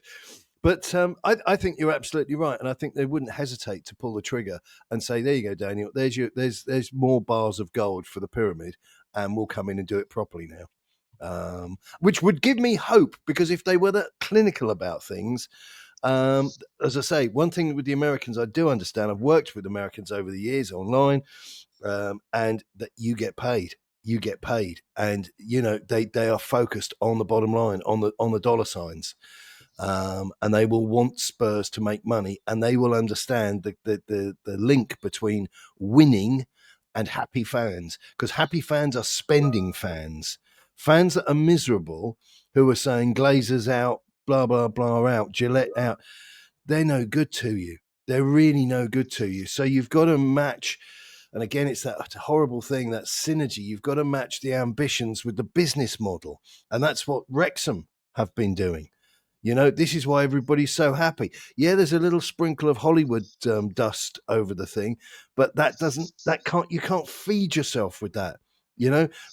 But I think you're absolutely right, and I think they wouldn't hesitate to pull the trigger and say, "There you go, Daniel. There's more bars of gold for the pyramid, and we'll come in and do it properly now." Which would give me hope, because if they were that clinical about things, as I say, one thing with the Americans I do understand, I've worked with Americans over the years online, and that you get paid, and they are focused on the bottom line, on the dollar signs, and they will want Spurs to make money, and they will understand the link between winning and happy fans, because happy fans are spending fans. Fans that are miserable, who are saying Glazers out, blah, blah, blah out, Gillette out, they're no good to you. They're really no good to you. So you've got to match, and again, it's that horrible thing, that synergy. You've got to match the ambitions with the business model. And that's what Wrexham have been doing. This is why everybody's so happy. Yeah, there's a little sprinkle of Hollywood dust over the thing, but you can't feed yourself with that.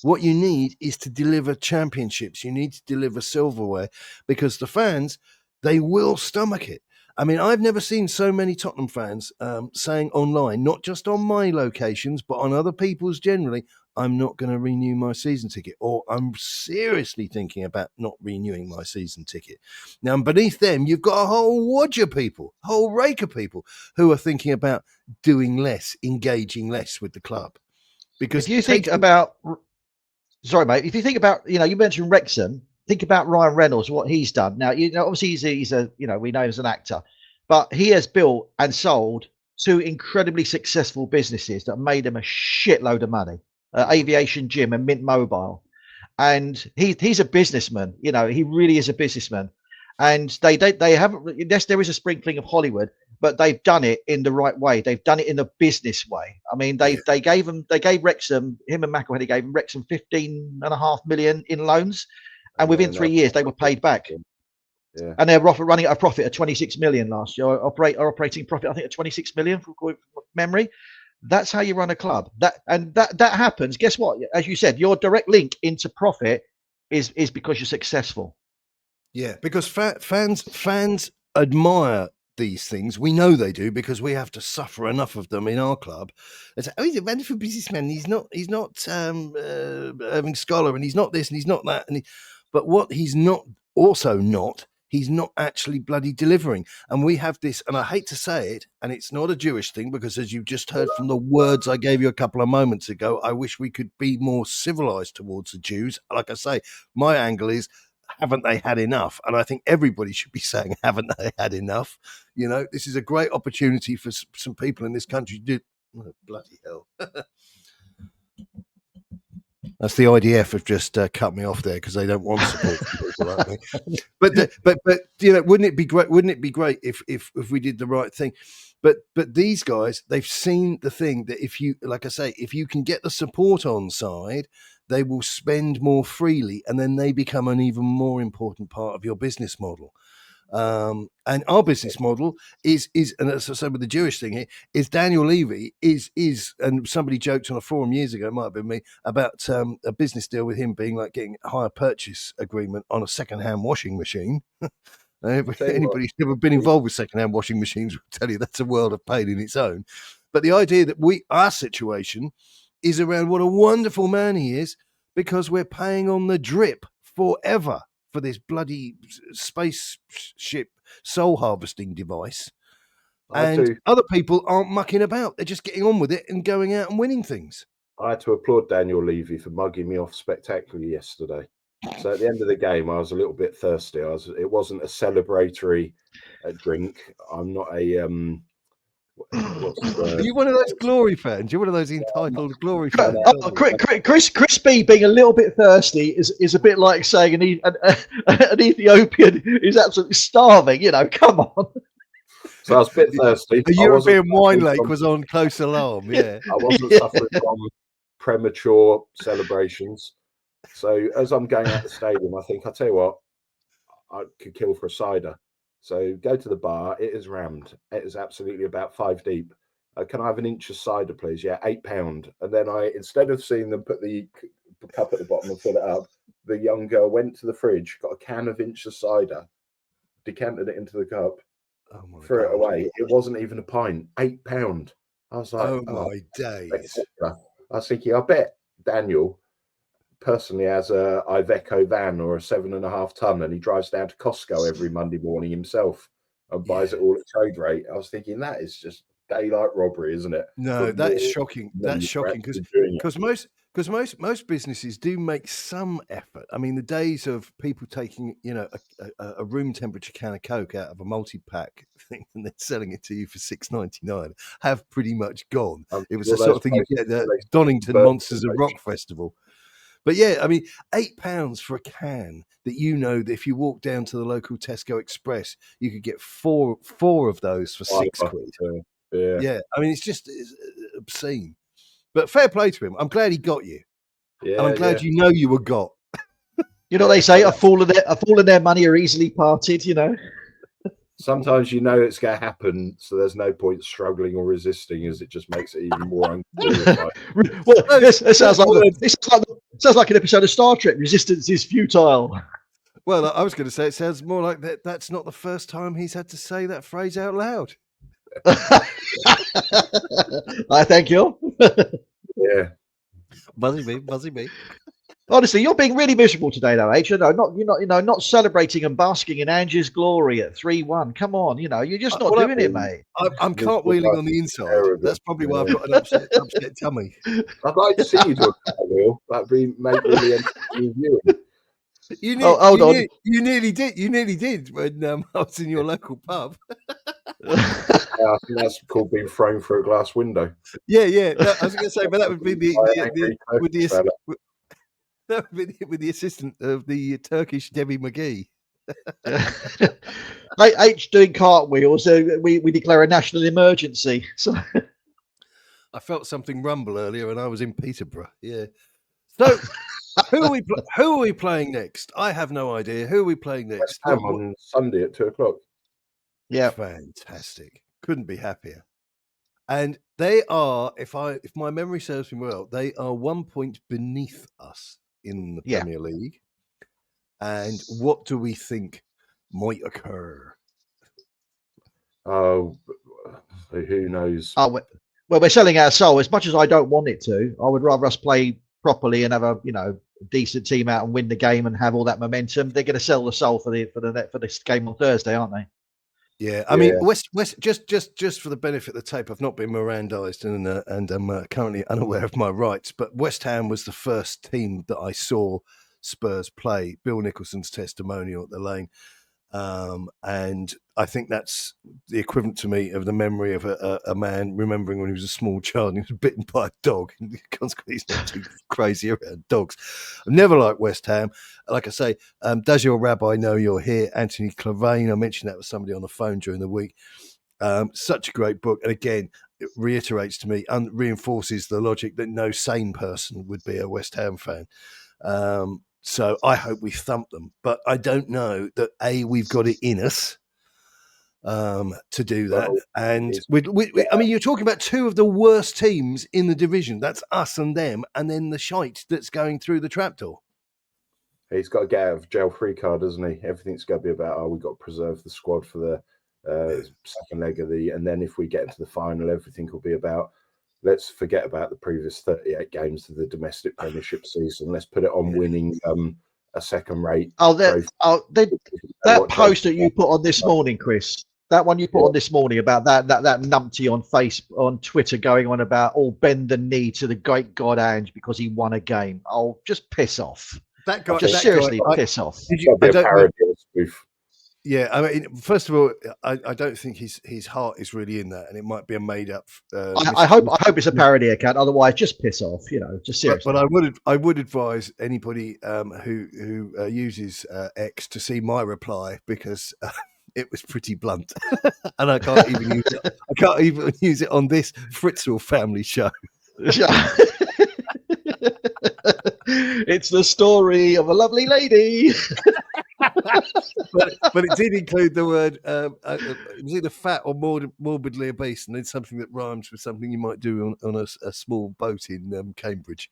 What you need is to deliver championships. You need to deliver silverware, because the fans, they will stomach it. I mean, I've never seen so many Tottenham fans saying online, not just on my locations, but on other people's generally, I'm not going to renew my season ticket, or I'm seriously thinking about not renewing my season ticket. Now, beneath them, you've got a whole wodge of people, a whole rake of people who are thinking about doing less, engaging less with the club. Because if you think about, sorry, mate, if you think about, you mentioned Wrexham, think about Ryan Reynolds, what he's done. Now, obviously he's a, we know him as an actor, but he has built and sold two incredibly successful businesses that made him a shitload of money, Aviation Gym and Mint Mobile. And he's a businessman, he really is a businessman. And they haven't, yes, there is a sprinkling of Hollywood, but they've done it in the right way. They've done it in a business way. I mean, they gave Wrexham, him and McElhenney gave Wrexham 15.5 million in loans. And within 3 years, they were paid back. Yeah. And they're running at a profit of 26 million last year, operating profit, I think, at 26 million from memory. That's how you run a club. That happens. Guess what? As you said, your direct link into profit is because you're successful. Yeah, because fans admire these things. We know they do because we have to suffer enough of them in our club. It's, he's a wonderful businessman. He's not Irving Scholar, and he's not this, and he's not that. But what he's not he's not actually bloody delivering. And we have this, and I hate to say it, and it's not a Jewish thing, because as you just heard from the words I gave you a couple of moments ago, I wish we could be more civilized towards the Jews. Like I say, my angle is, haven't they had enough? And I think everybody should be saying, haven't they had enough? This is a great opportunity for some people in this country to do. Oh, bloody hell. That's the IDF have just cut me off there because they don't want support from people like me. But wouldn't it be great? Wouldn't it be great if we did the right thing? But these guys, they've seen the thing that if you, like I say, if you can get the support on side, they will spend more freely, and then they become an even more important part of your business model. And our business model is, and as I said with the Jewish thing here, is Daniel Levy is, and somebody joked on a forum years ago, it might have been me, about a business deal with him being like getting a hire purchase agreement on a second-hand washing machine. Anybody who's ever been involved with second-hand washing machines will tell you that's a world of pain in its own. But the idea that our situation is around what a wonderful man he is, because we're paying on the drip forever for this bloody spaceship soul harvesting device. And other people aren't mucking about. They're just getting on with it and going out and winning things. I had to applaud Daniel Levy for mugging me off spectacularly yesterday. So at the end of the game, I was a little bit thirsty. It wasn't a celebratory drink. I'm not a what's the word? Are you one of those glory fans? You're one of those entitled glory fans. Chris B being a little bit thirsty is a bit like saying an Ethiopian is absolutely starving. Come on. So I was a bit thirsty. The European wine lake was on close alarm. Yeah, I wasn't suffering from premature celebrations. So as I'm going out the stadium, I think, I'll tell you what, I could kill for a cider. So go to the bar. It is rammed. It is absolutely about 5 deep. Can I have an inch of cider, please? Yeah, £8. And then instead of seeing them put the cup at the bottom and fill it up, the young girl went to the fridge, got a can of inch of cider, decanted it into the cup, threw it away. It wasn't even a pint. £8. I was like, oh my days. I was thinking, I bet Daniel personally has a Iveco van or a 7.5 ton, and he drives down to Costco every Monday morning himself and buys it all at trade rate. I was thinking, that is just daylight robbery, isn't it? No, that is shocking. That's shocking because most businesses do make some effort. I mean, the days of people taking a room temperature can of Coke out of a multi-pack thing and then selling it to you for $6.99 have pretty much gone. It was the sort of thing you get at Donington Monsters of Rock Festival. But yeah, I mean, £8 for a can that that if you walk down to the local Tesco Express, you could get four of those for £6. Yeah. I mean, it's obscene. But fair play to him. I'm glad he got you. Yeah, and I'm glad you know you were got. You know, they say a fool and their money are easily parted, Sometimes it's going to happen, so there's no point struggling or resisting, as it just makes it even more unclear. Well, it sounds like an episode of Star Trek. Resistance is futile. Well, I was going to say it sounds more like that. That's not the first time he's had to say that phrase out loud. I thank you. Yeah, buzzy me. Honestly, you're being really miserable today, though, H. Not celebrating and basking in Ange's glory at 3-1. Come on, you're just not doing it, mate. I'm cartwheeling on the inside. That's probably why I've got an upset tummy. I'd like to see you do a cartwheel. That'd be really entertaining viewing. You nearly did. You nearly did when I was in your local pub. Yeah, I think that's called being thrown through a glass window. Yeah. No, I was going to say, but that would be with the assistant of the Turkish Debbie McGee. H doing cartwheels. We declare a national emergency. So I felt something rumble earlier, and I was in Peterborough. Yeah. So who are we playing next? I have no idea. Who are we playing next? On Sunday at 2:00. Yeah, fantastic. Couldn't be happier. And they are, if my memory serves me well, they are 1 point beneath us in the Premier League. And what do we think might occur? Oh, who knows? well, we're selling our soul. As much as I don't want it to, I would rather us play properly and have a decent team out and win the game and have all that momentum. They're going to sell the soul for this game on Thursday, aren't they? Yeah, I mean, West. Just for the benefit of the tape, I've not been Mirandised and I'm currently unaware of my rights. But West Ham was the first team that I saw Spurs play. Bill Nicholson's testimonial at the Lane, and I think that's the equivalent to me of the memory of a man remembering when he was a small child and he was bitten by a dog, and consequently he's not too crazy around dogs. I've never liked West Ham. Like I say, does your rabbi know you're here? Anthony Clavane, I mentioned that with somebody on the phone during the week. Such a great book, and again, it reiterates to me, reinforces the logic that no sane person would be a West Ham fan. So I hope we thump them, but I don't know that we've got it in us to do that. And I mean, you're talking about two of the worst teams in the division. That's us and them, and then the shite that's going through the trapdoor. He's got to get out of jail free card, doesn't he? Everything's got to be about, we've got to preserve the squad for the second leg of and then if we get into the final, everything will be about, let's forget about the previous 38 games of the domestic Premiership season. Let's put it on winning a second-rate. That post that you put on this morning, Chris. That one you put on this morning about that numpty on Twitter going on about bend the knee to the great God Ange because he won a game. Oh, just piss off. That guy, seriously piss off. Yeah, I mean, first of all, I don't think his heart is really in that, and it might be a made up. I hope it's a parody account. Otherwise, just piss off. Just seriously. But I would advise anybody who uses X to see my reply because it was pretty blunt, and I can't even use it on this Fritzl family show. It's the story of a lovely lady. but it did include the word it was either fat or morbidly obese, and then something that rhymes with something you might do on a small boat in Cambridge.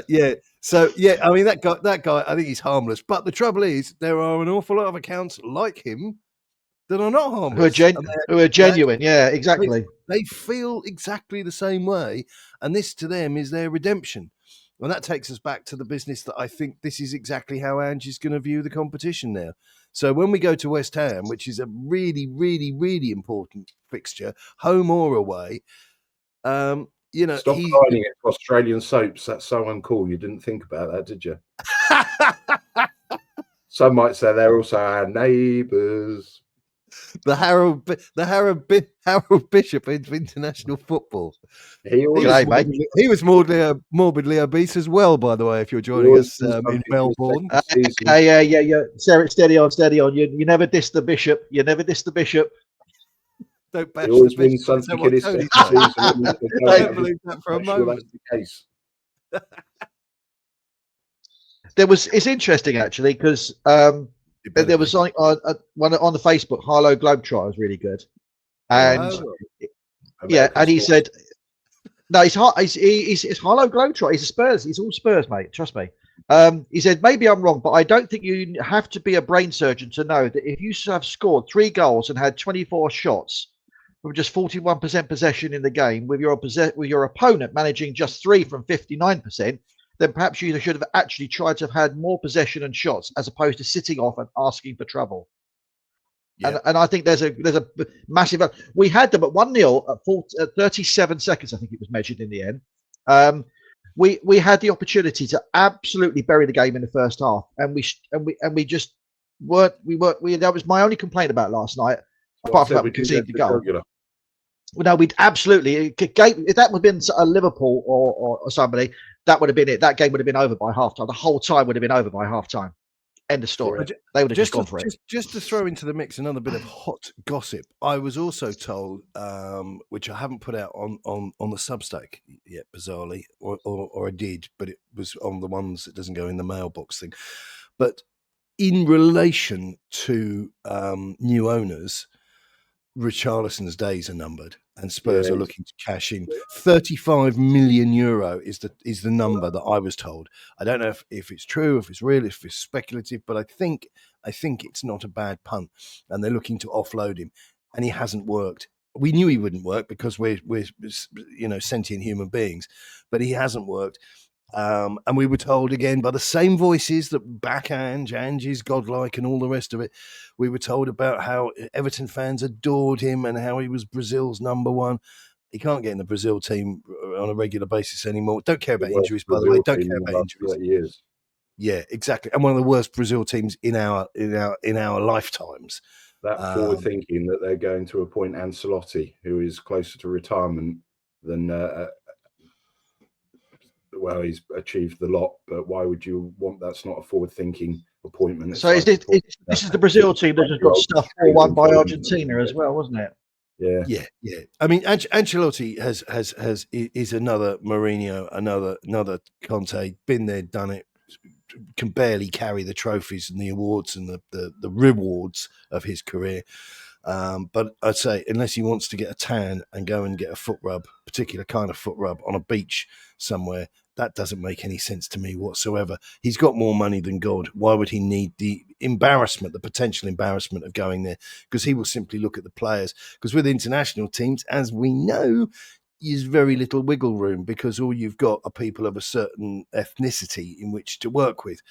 Yeah, so yeah, I mean that guy I think he's harmless, but the trouble is there are an awful lot of accounts like him that are not harmless, who are genuine. Yeah, exactly. They feel exactly the same way, and this to them is their redemption. And that takes us back to the business that I think this is exactly how Ange is going to view the competition now. So when we go to West Ham, which is a really, really, really important fixture, home or away, stop lining it for Australian soaps. That's so uncool. You didn't think about that, did you? Some might say they're also our neighbours. The Harold Bishop of international football. He was morbidly obese as well, by the way, if you're joining us in Melbourne. Yeah. Steady on. You never diss the Bishop. Don't bash he always the wins Bishop. something in his season. I don't believe that for a moment. That's the case. It's interesting actually because there was one on the Facebook. Harlow Globetrotter was really good, and and he said, "No, he's Harlow Globetrotter. He's a Spurs. He's all Spurs, mate. Trust me." He said, "Maybe I'm wrong, but I don't think you have to be a brain surgeon to know that if you have scored 3 goals and had 24 shots, with just 41% possession in the game, with your opponent managing just 3 from 59%, then perhaps you should have actually tried to have had more possession and shots as opposed to sitting off and asking for trouble. Yeah. And I think there's a massive. We had them at 1-0 at 37 seconds. I think it was measured in the end. We had the opportunity to absolutely bury the game in the first half, and we just weren't. That was my only complaint about last night. Apart from that, we conceded the goal. Well, no, we'd absolutely. If that would have been a Liverpool or somebody, that would have been it. That game would have been over by half time. The whole time would have been over by half time. End of story. They would have just gone for it. Just to throw into the mix another bit of hot gossip, I was also told, which I haven't put out on the Substack yet, bizarrely, or I did, but it was on the ones that doesn't go in the mailbox thing. But in relation to new owners, Richarlison's days are numbered, and Spurs are looking to cash in. 35 million euro is the number that I was told. I don't know if it's true, if it's real, if it's speculative, but I think it's not a bad punt, and they're looking to offload him, and he hasn't worked. We knew he wouldn't work because we're sentient human beings, but he hasn't worked. And we were told again by the same voices that back Ange is godlike and all the rest of it. We were told about how Everton fans adored him and how he was Brazil's number one. He can't get in the Brazil team on a regular basis anymore. Don't care about injuries, by the way. Don't care about injuries. Yeah, exactly. And one of the worst Brazil teams in our lifetimes. That forward thinking that they're going to appoint Ancelotti, who is closer to retirement than. Well, he's achieved the lot, but why would you want? That's not a forward-thinking appointment. So this is the Brazil team that just got stuffed 4-1 by Argentina as well, wasn't it? Yeah. I mean, Ancelotti is another Mourinho, another Conte. Been there, done it. Can barely carry the trophies and the awards and the rewards of his career. But I'd say unless he wants to get a tan and go and get a foot rub, particular kind of foot rub on a beach somewhere, that doesn't make any sense to me whatsoever. He's got more money than God. Why would he need the potential embarrassment of going there? Because he will simply look at the players. Because with international teams, as we know, is very little wiggle room because all you've got are people of a certain ethnicity in which to work with.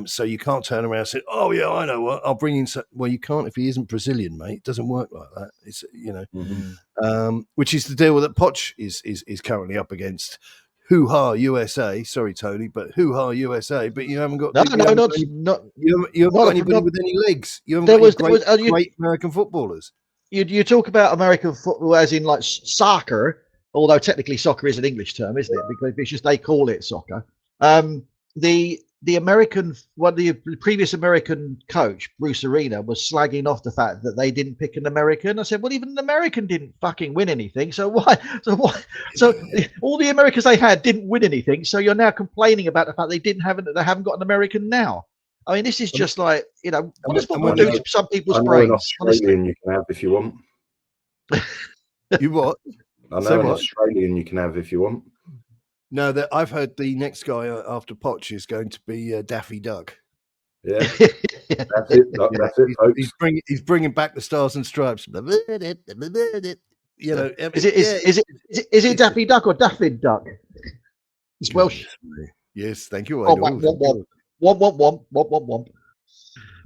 So you can't turn around and say, "Oh yeah, I know what I'll bring in." Well, you can't if he isn't Brazilian, mate. It doesn't work like that. It's which is the deal that Poch is currently up against. Hoo-ha USA, sorry Tony, but hoo-ha USA. But you haven't got you haven't got anybody with any legs. You haven't got any great American footballers. You talk about American football as in like soccer, although technically soccer is an English term, isn't it? Because it's just they call it soccer. The previous American coach, Bruce Arena, was slagging off the fact that they didn't pick an American. I said, well, even an American didn't fucking win anything. So why? So all the Americans they had didn't win anything. So you're now complaining about the fact they haven't got an American now. I mean, this is just like, what does football do to some people's brains? An Australian you can have if you want. You what? I know an Australian you can have if you want. No, I've heard the next guy after Poch is going to be Daffy Duck. Yeah, that's it. That's it, folks. He's bringing back the Stars and Stripes. Is it Daffy Duck or Daffy Duck? It's Welsh. Yes, thank you. Womp.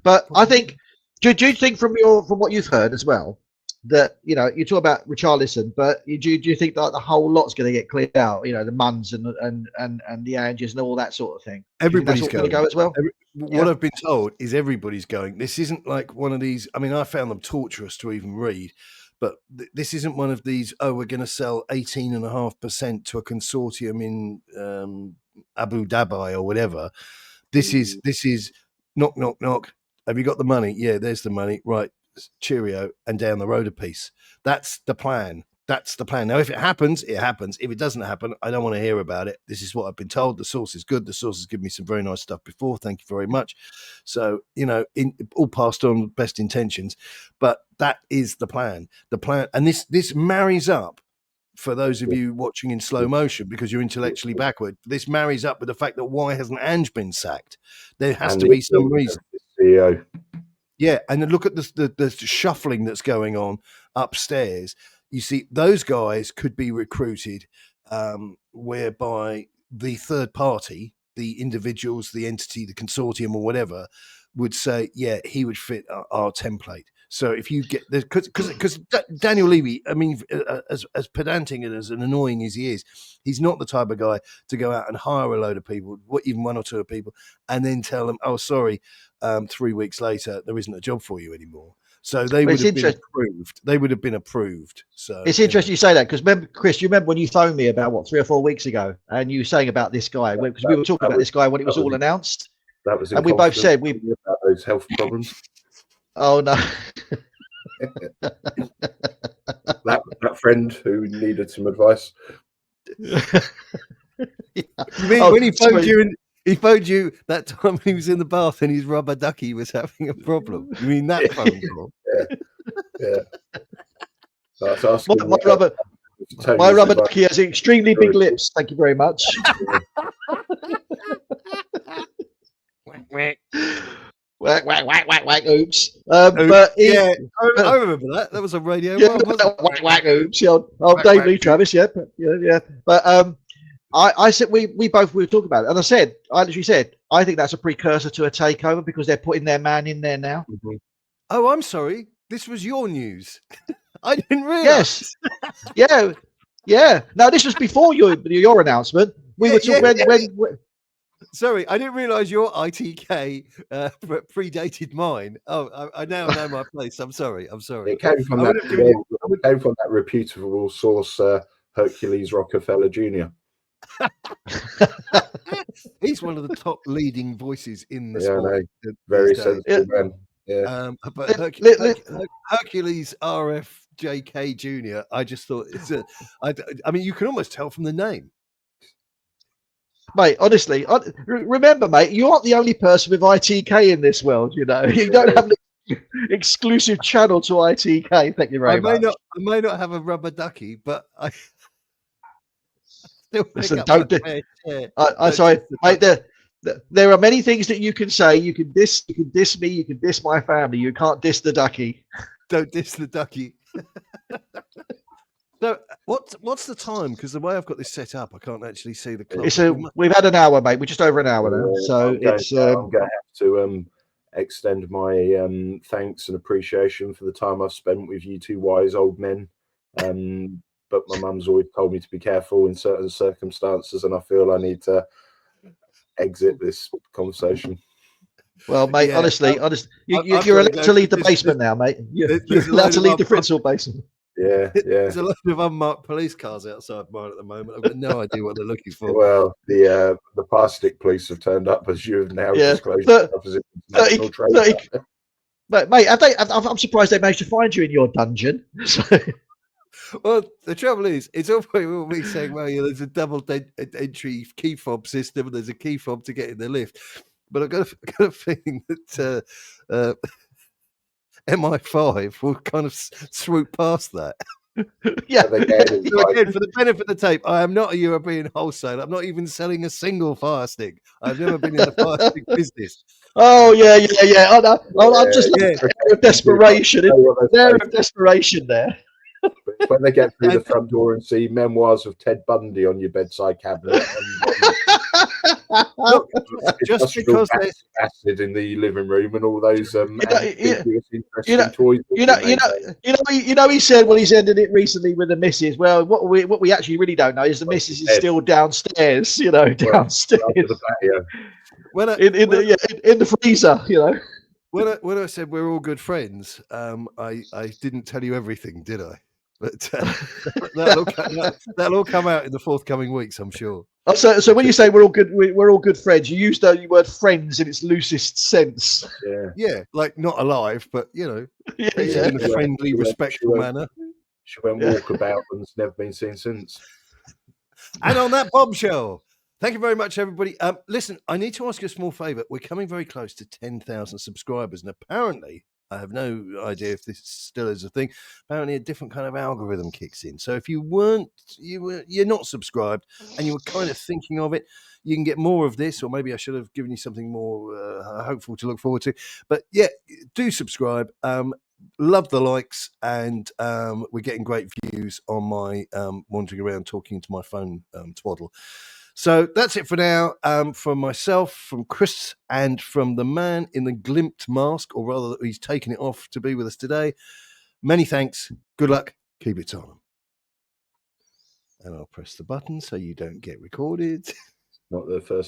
But I think, do you think from what you've heard as well, that you talk about Richarlison, but do you think that the whole lot's going to get cleared out? The Munns and the Anges and all that sort of thing. Everybody's going to go as well. What I've been told is everybody's going. This isn't like one of these. I mean, I found them torturous to even read, but this isn't one of these. Oh, we're going to sell 18.5% to a consortium in Abu Dhabi or whatever. This is knock knock knock. Have you got the money? Yeah, there's the money. Right. Cheerio, and down the road a piece. That's the plan. Now, if it happens, it happens. If it doesn't happen, I don't want to hear about it. This is what I've been told. The source is good. The source has given me some very nice stuff before. Thank you very much. So, all passed on with best intentions, but that is the plan. And this marries up, for those of you watching in slow motion because you're intellectually backward, this marries up with the fact that why hasn't Ange been sacked? There has to be some reason. CEO. Yeah, and then look at the shuffling that's going on upstairs. You see, those guys could be recruited, whereby the third party, the individuals, the entity, the consortium, or whatever, would say, yeah, he would fit our template. So if you get because Daniel Levy, I mean, as pedantic and as annoying as he is, he's not the type of guy to go out and hire a load of people, even one or two people, and then tell them, oh, sorry, 3 weeks later, there isn't a job for you anymore. So they would have been approved. They would have been approved. So it's interesting you say that, because remember, Chris, you remember when you phoned me about 3 or 4 weeks ago, and you were saying about this guy, because we were talking about this guy when it was all announced. That was, and we both said about those health problems. Oh no. that friend who needed some advice. You mean when he phoned you and he phoned you that time he was in the bath and his rubber ducky was having a problem? You mean that phone call? Yeah. My rubber ducky has extremely big lips. Thank you very much. Whack, whack, whack, whack, whack, oops. But I remember that. That was a radio. Yeah, whack, whack, oops. Yeah, Dave Lee Travis, yeah. But I said we both were talking about it, and I literally said, I think that's a precursor to a takeover because they're putting their man in there now. Mm-hmm. Oh, I'm sorry. This was your news. I didn't realise. Yes. Yeah. No, this was before your announcement. We were talking when. Sorry, I didn't realise your ITK predated mine. Oh, I now know my place. I'm sorry. It came from that reputable source, Hercules Rockefeller Jr. He's one of the top leading voices in the sport. No, very sensible man. Yeah. But Hercules RFJK Jr. I just thought I mean, you can almost tell from the name. Mate, honestly, remember, mate, you aren't the only person with ITK in this world. You know, you don't have an exclusive channel to ITK. Thank you very much. I may not have a rubber ducky, but I still listen. I'm sorry, mate. There are many things that you can say. You can diss me. You can diss my family. You can't diss the ducky. Don't diss the ducky. So what's the time? Because the way I've got this set up, I can't actually see the clock. We've had an hour, mate. We're just over an hour now. So I'm going to have to extend my thanks and appreciation for the time I've spent with you two wise old men. But my mum's always told me to be careful in certain circumstances, and I feel I need to exit this conversation. Well, mate, honestly, you're allowed to leave the basement now, mate. You're allowed to leave the Fritzl basement. Yeah. There's a lot of unmarked police cars outside mine at the moment. I've got no idea what they're looking for. Well, the Parstic police have turned up, as you have now disclosed. Mate, I'm surprised they managed to find you in your dungeon. Well, the trouble is, it's all very well me saying, well, there's a double entry key fob system and there's a key fob to get in the lift. But I've got a feeling that MI5 will kind of swoop past that. Yeah. So again, for the benefit of the tape, I am not a European wholesaler. I'm not even selling a single fire stick. I've never been in the fire stick business. Oh, yeah. I'm just looking at desperation. There of desperation there. When they get through the front door and see memoirs of Ted Bundy on your bedside cabinet, look, just because there's acid in the living room and all those toys. He said, well, he's ended it recently with the missus. Well, what we actually really don't know is the missus is still downstairs. Downstairs in the freezer. When I said we're all good friends, I didn't tell you everything, did I? But that'll all come out in the forthcoming weeks, I'm sure. So when you say we're all good friends, you use the word friends in its loosest sense. Yeah, like not alive, but in a friendly, respectful manner. She went walkabout and's never been seen since. And on that bombshell, thank you very much, everybody. Listen, I need to ask you a small favour. We're coming very close to 10,000 subscribers, and apparently I have no idea if this still is a thing. Apparently, a different kind of algorithm kicks in. So if you're not subscribed and you were kind of thinking of it, you can get more of this, or maybe I should have given you something more hopeful to look forward to. But yeah, do subscribe. Love the likes, and we're getting great views on my wandering around talking to my phone twaddle. So that's it for now. From myself, from Chris, and from the man in the Glimt mask, or rather, he's taken it off to be with us today. Many thanks. Good luck. Keep it on. And I'll press the button so you don't get recorded. Not the first